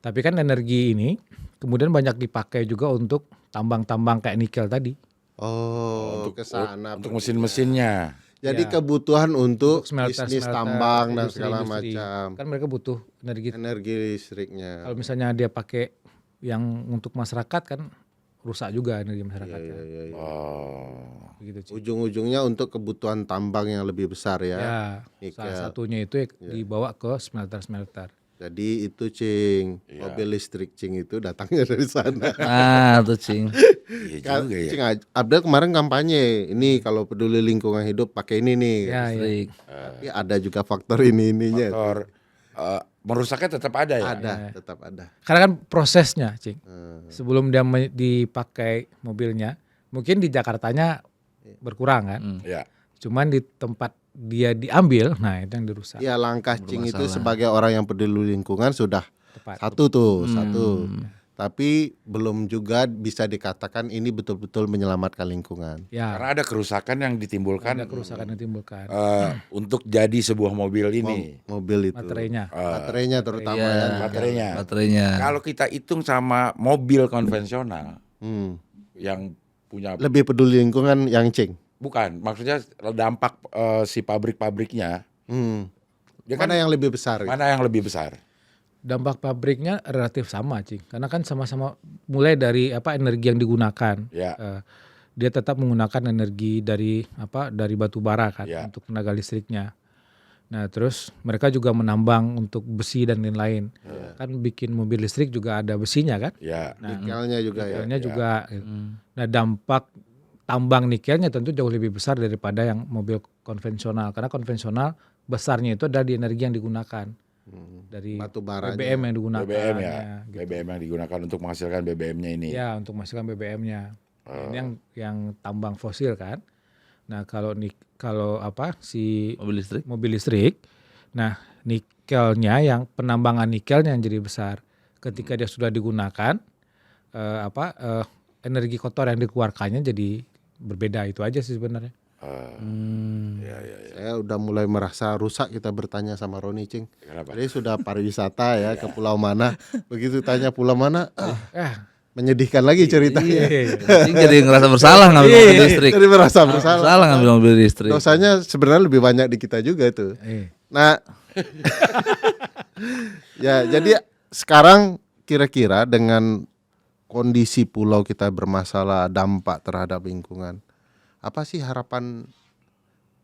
tapi kan energi ini kemudian banyak dipakai juga untuk tambang-tambang kayak nikel tadi. Oh, ke sana. Untuk mesin-mesinnya. Jadi Ya. kebutuhan untuk Smelter, bisnis tambang dan segala industri. macam. Kan mereka butuh energi. Energi listriknya. Kalau misalnya dia pakai yang untuk masyarakat kan rusak juga energi masyarakat. Iya, Kan. iya, iya. Oh. Begitu, Cing. Ujung-ujungnya untuk kebutuhan tambang yang lebih besar ya. Ya, Nikel. salah satunya itu dibawa ke smelter-smelter. Jadi itu Cing, mobil listrik Cing itu datangnya dari sana. Ah, tuh Cing. Iya juga ya. Cing, Abdel kemarin kampanye, ini kalau peduli lingkungan hidup pakai ini nih. Ya, ya. Listrik. Tapi ada juga faktor ininya. Faktor merusaknya tetap ada ya. Ada, tetap ada. Karena kan prosesnya, Cing. Sebelum dia dipakai mobilnya, mungkin di Jakartanya berkurang kan. Ya. Cuman di tempat dia diambil, nah itu yang dirusak. Ya langkah Cing itu sebagai orang yang peduli lingkungan sudah Tepat. satu. Tapi belum juga bisa dikatakan ini betul-betul menyelamatkan lingkungan. Ya, Karena ada kerusakan yang ditimbulkan ada kerusakan yang ditimbulkan. untuk jadi sebuah mobil ini. Mobil itu. Materinya. Baterainya terutama Iya. ya. Baterainya. Baterainya. Kalau kita hitung sama mobil konvensional yang punya Lebih peduli lingkungan yang Cing. bukan, maksudnya dampak si pabrik-pabriknya dia kan Mana yang lebih besar? mana yang lebih besar? Dampak pabriknya relatif sama, Cing. Karena kan sama-sama mulai dari energi yang digunakan. Ya. Dia tetap menggunakan energi dari batu bara kan Ya. untuk tenaga listriknya. Nah, terus mereka juga menambang untuk besi dan lain-lain. Kan bikin mobil listrik juga ada besinya kan? Ya. Nikelnya juga ya. Nikelnya juga. Gitu. Nah, dampak tambang nikelnya tentu jauh lebih besar daripada yang mobil konvensional. Karena konvensional besarnya itu ada di energi yang digunakan. Dari Batu baranya. BBM yang digunakan. BBM ya. gitu. BBM yang digunakan untuk menghasilkan BBM-nya ini. Ya, untuk menghasilkan BBM-nya. Ini yang tambang fosil kan. Nah, kalau si Mobil listrik. mobil listrik, nah nikelnya yang penambangan nikelnya yang jadi besar. Ketika dia sudah digunakan, energi kotor yang dikeluarkannya jadi berbeda, itu aja sih sebenarnya. Saya udah mulai merasa rusak kita bertanya sama Roni Cing. Kenapa? Jadi sudah pariwisata ya ke pulau mana. Begitu tanya pulau mana, menyedihkan lagi ceritanya. Cing jadi ngerasa bersalah ngambil mobil listrik. Jadi merasa bersalah. Bersalah ngambil mobil listrik. Dosanya sebenarnya lebih banyak di kita juga tuh. Nah, ya jadi sekarang kira-kira dengan kondisi pulau kita bermasalah, dampak terhadap lingkungan, apa sih harapan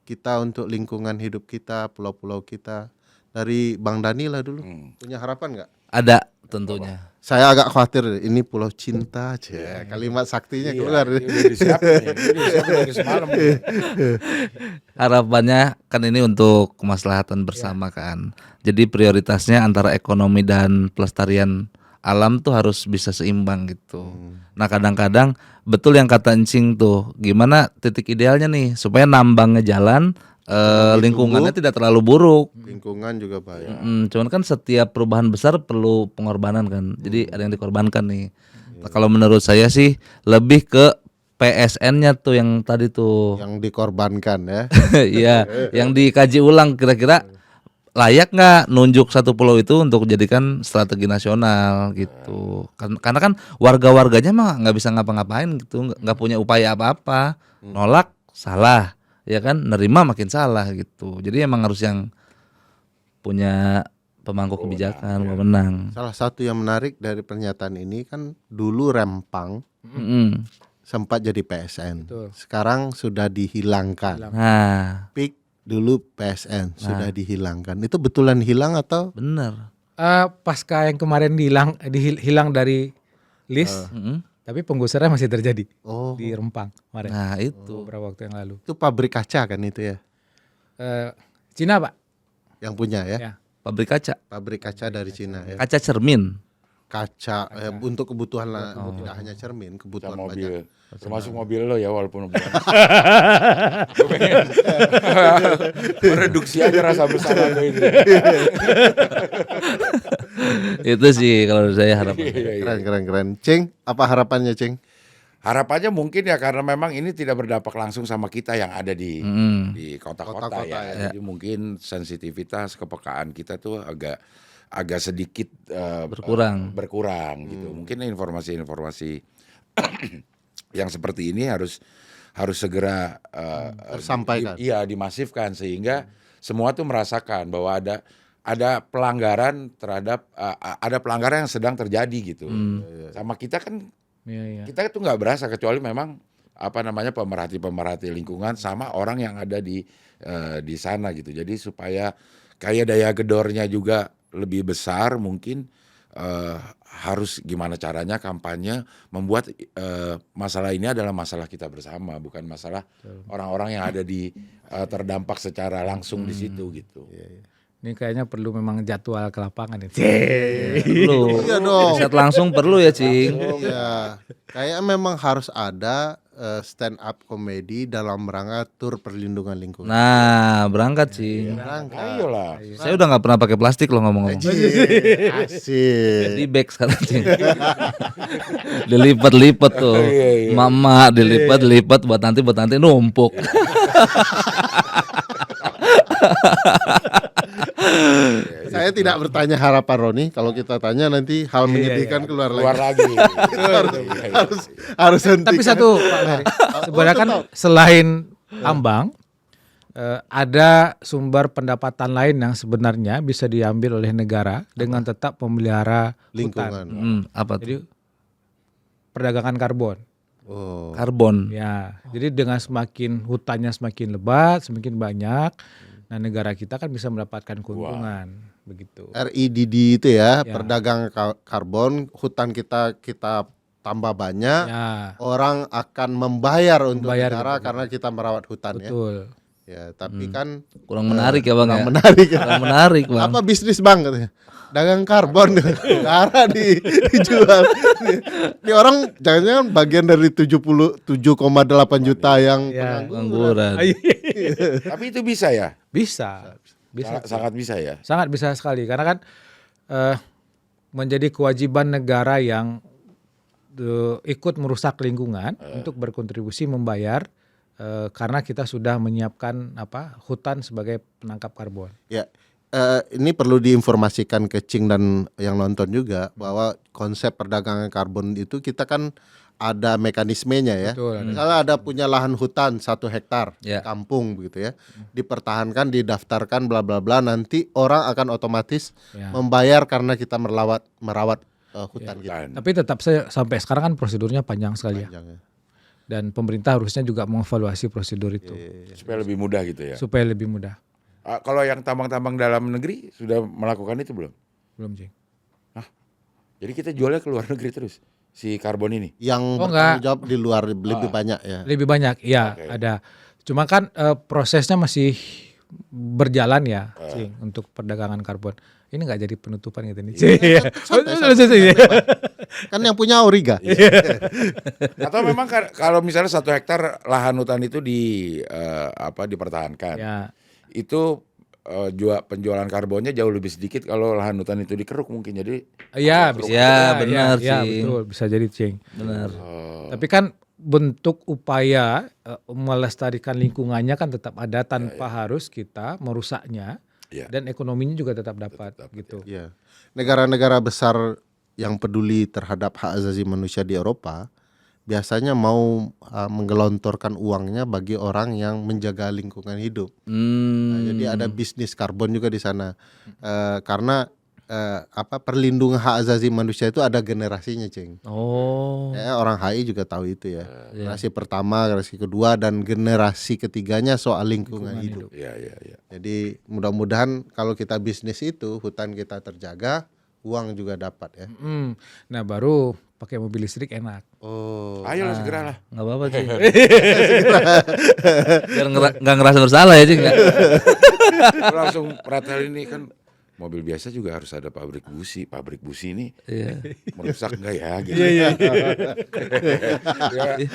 kita untuk lingkungan hidup kita, pulau-pulau kita? Dari Bang Dani lah dulu, punya harapan nggak? Ada tentunya. Saya agak khawatir ini pulau cinta aja, kalimat saktinya keluar. Udah disiapin nih. Udah disiapin dari semalam. Harapannya kan ini untuk kemaslahatan bersama kan. Jadi prioritasnya antara ekonomi dan pelestarian alam tuh harus bisa seimbang gitu. Nah kadang-kadang betul yang kata Encing tuh, gimana titik idealnya nih supaya nambangnya jalan, lingkungannya tidak terlalu buruk. Lingkungan juga baik. Cuman kan setiap perubahan besar perlu pengorbanan kan. Jadi ada yang dikorbankan nih. Nah, kalau menurut saya sih lebih ke PSN-nya tuh yang tadi tuh. Yang dikorbankan ya. Iya, yang dikaji ulang kira-kira layak nggak nunjuk satu pulau itu untuk jadikan strategi nasional gitu. Karena kan warga-warganya mah nggak bisa ngapa-ngapain gitu, nggak punya upaya apa-apa. Nolak salah, ya kan? Nerima makin salah gitu. Jadi emang harus yang punya pemangku kebijakan, pemenang. Salah satu yang menarik dari pernyataan ini kan dulu Rempang sempat jadi PSN. Sekarang sudah dihilangkan. Nah, PIK dulu PSN sudah dihilangkan. Itu betulan hilang atau? bener. Pasca yang kemarin hilang dari list, tapi penggusuran masih terjadi di Rempang kemarin. Nah itu. Beberapa waktu yang lalu. Itu pabrik kaca kan itu ya? Cina Pak. Yang punya ya? Ya. Pabrik kaca, Pabrik kaca dari Cina ya. kaca cermin. Kaca untuk kebutuhan lah, tidak hanya cermin, kebutuhan banyak. Mobil, termasuk mobil lo ya walaupun bukan. Mereduksi aja rasa bersalah lo ini. Itu sih kalau saya harapan. Keren. Cing, apa harapannya Cing? harapannya mungkin ya karena memang ini tidak berdampak langsung sama kita yang ada di kota-kota Kota-kota, ya. ya. Jadi mungkin sensitivitas kepekaan kita tuh agak sedikit berkurang gitu. Mungkin informasi-informasi yang seperti ini harus segera Tersampaikan. dimasifkan sehingga semua tuh merasakan bahwa ada pelanggaran terhadap ada pelanggaran yang sedang terjadi gitu. Sama kita kan Iya. kita tuh nggak berasa kecuali memang pemerhati lingkungan sama orang yang ada di sana gitu. Jadi supaya kayak daya gedornya juga lebih besar mungkin harus gimana caranya kampanye membuat masalah ini adalah masalah kita bersama, bukan masalah orang-orang yang ada di terdampak secara langsung di situ gitu. Ini kayaknya perlu memang jadwal ke lapangan ini. Perlu. Iya dong. Riset langsung perlu ya, Cing. Iya, kayak memang harus ada stand up komedi dalam rangka tur perlindungan lingkungan. Nah, berangkat, Cing. Ayolah. Saya udah nggak pernah pakai plastik loh ngomong-ngomong. Asik. Di bag sekarang, Cing. Dilipat-lipat tuh. Mama dilipat-lipat buat nanti numpuk. Saya tidak bertanya harapan Roni. Kalau kita tanya nanti hal menyedihkan keluar lagi. harus hentikan. Tapi satu Pak Ferry, sebenarnya kan selain tambang ada sumber pendapatan lain yang sebenarnya bisa diambil oleh negara dengan tetap memelihara lingkungan. hutan. Apa tuh? Jadi perdagangan karbon. Oh. Karbon. Ya, jadi dengan semakin hutannya semakin lebat, semakin banyak, nah negara kita kan bisa mendapatkan keuntungan, begitu. RIDD itu ya, Ya. perdagangan karbon, hutan kita tambah banyak, Ya, orang akan membayar untuk Membayar negara gitu. karena kita merawat hutan ya. betul. Ya, tapi kan Kurang menarik ya, Bang ya. kurang menarik. Kurang menarik, Bang. Apa bisnis Bang katanya? Dagang karbon negara dijual. Ini orang jangan-jangan bagian dari 77,8 juta yang Ya. Pengangguran. Tapi itu bisa ya? Bisa. Sangat bisa ya. Sangat bisa sekali karena kan menjadi kewajiban negara yang ikut merusak lingkungan untuk berkontribusi membayar karena kita sudah menyiapkan hutan sebagai penangkap karbon. Ya, ini perlu diinformasikan ke Cing dan yang nonton juga bahwa konsep perdagangan karbon itu kita kan ada mekanismenya ya. Betul, ada. Misalnya ada punya lahan hutan 1 hektar Ya. kampung begitu ya, dipertahankan, didaftarkan, bla bla bla. Nanti orang akan otomatis Ya. membayar karena kita merawat hutan kita. Kan. Tapi tetap sampai sekarang kan prosedurnya panjang sekali ya. Panjang ya. Dan pemerintah harusnya juga mengevaluasi prosedur itu Supaya lebih mudah gitu ya. supaya lebih mudah. Kalau yang tambang-tambang dalam negeri sudah melakukan itu belum? Belum, Jing. Jadi kita jualnya ke luar negeri terus si karbon ini. Yang Oh, bertanggung jawab di luar lebih banyak ya. Lebih banyak, iya ada. Cuma kan prosesnya masih berjalan ya, Cing, untuk perdagangan karbon. Ini nggak jadi penutupan gitu nih. Santai. Kan yang punya Auriga. Atau memang kalau misalnya 1 hektar lahan hutan itu dipertahankan, Ya, itu penjualan karbonnya jauh lebih sedikit kalau lahan hutan itu dikeruk mungkin. Jadi iya bisa. Ya, benar, ya, Cing. betul bisa jadi, Cing. Benar. Tapi kan bentuk upaya melestarikan lingkungannya kan tetap ada tanpa harus kita merusaknya. Ya. Dan ekonominya juga tetap dapat gitu. Ya. Negara-negara besar yang peduli terhadap hak asasi manusia di Eropa biasanya mau menggelontorkan uangnya bagi orang yang menjaga lingkungan hidup. Nah, jadi ada bisnis karbon juga di sana. Karena perlindungan hak asasi manusia itu ada generasinya, Cing. Oh. Ya, orang HI juga tahu itu ya. Generasi pertama, generasi kedua, dan generasi ketiganya soal lingkungan hidup. ya. Jadi mudah-mudahan kalau kita bisnis itu hutan kita terjaga, uang juga dapat ya. Nah baru pakai mobil listrik enak. Oh. Ayolah segeralah. Nggak apa-apa, Cing. Biar nggak ngerasa bersalah ya, Cing. Langsung pretel ini kan mobil biasa juga harus ada pabrik busi. Pabrik busi ini merusak enggak ya? Gitu. Ya,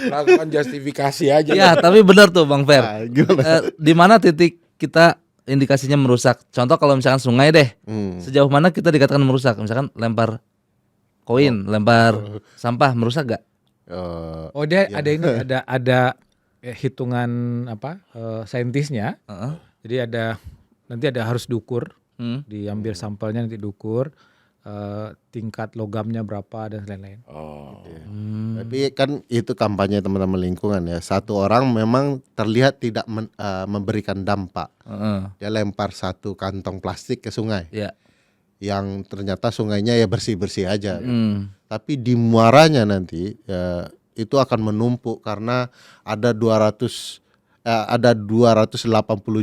lakukan justifikasi aja. Ya, tapi benar tuh Bang Fer. Nah, gimana? Di mana titik kita indikasinya merusak? Contoh kalau misalkan sungai deh, sejauh mana kita dikatakan merusak? Misalkan lempar koin, lempar sampah, merusak gak? Oh dia ada ini ada hitungan saintisnya. Heeh. Jadi nanti harus diukur, Hmm. diambil sampelnya nanti diukur tingkat logamnya berapa dan lain-lain. Oh. Tapi kan itu kampanye teman-teman lingkungan ya. Satu orang memang terlihat tidak memberikan dampak. Heeh. Dia lempar satu kantong plastik ke sungai, Ya. yang ternyata sungainya ya bersih-bersih aja. Hmm. Tapi di muaranya nanti itu akan menumpuk karena ada 280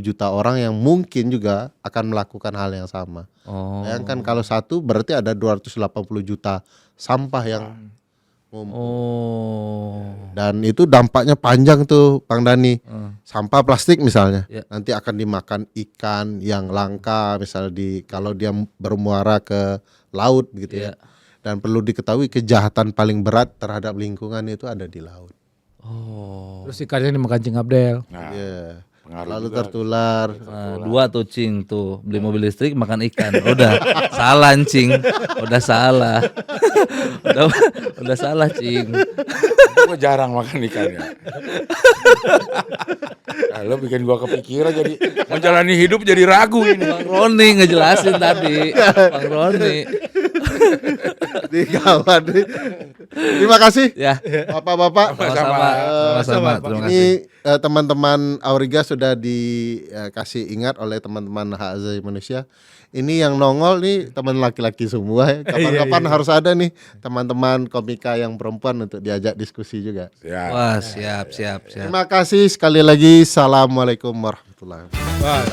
juta orang yang mungkin juga akan melakukan hal yang sama. Oh. Bayangkan kalau satu berarti ada 280 juta sampah yang ngumpul. Oh. Dan itu dampaknya panjang tuh, Bang Dani. Hmm. Sampah plastik misalnya, Ya. nanti akan dimakan ikan yang langka, misalnya kalau dia bermuara ke laut gitu ya. Ya. Dan perlu diketahui kejahatan paling berat terhadap lingkungan itu ada di laut. Oh. Terus ikannya dimakan Cing Abdel. Nah, Iya. pengaruh Lalu juga. tertular. Nah, dua tuh Cing tuh beli mobil listrik makan ikan. Udah salah Cing. Udah salah. udah salah Cing. Gue jarang makan ikan ya. Nah, lo bikin gua kepikiran jadi menjalani hidup jadi ragu ini. Bang Roni ngejelasin tadi. Bang Roni. Di kawan. Terima kasih Ya. Bapak-bapak. Sama-sama. Sama-sama. Terima kasih. Ini teman-teman Auriga sudah dikasih ingat oleh teman-teman hak asasi manusia. Ini yang nongol nih teman laki-laki semua ya. Kapan-kapan harus ada nih teman-teman komika yang perempuan untuk diajak diskusi juga. Ya. Wah, siap. Terima kasih sekali lagi. Assalamualaikum warahmatullahi wabarakatuh. Wah,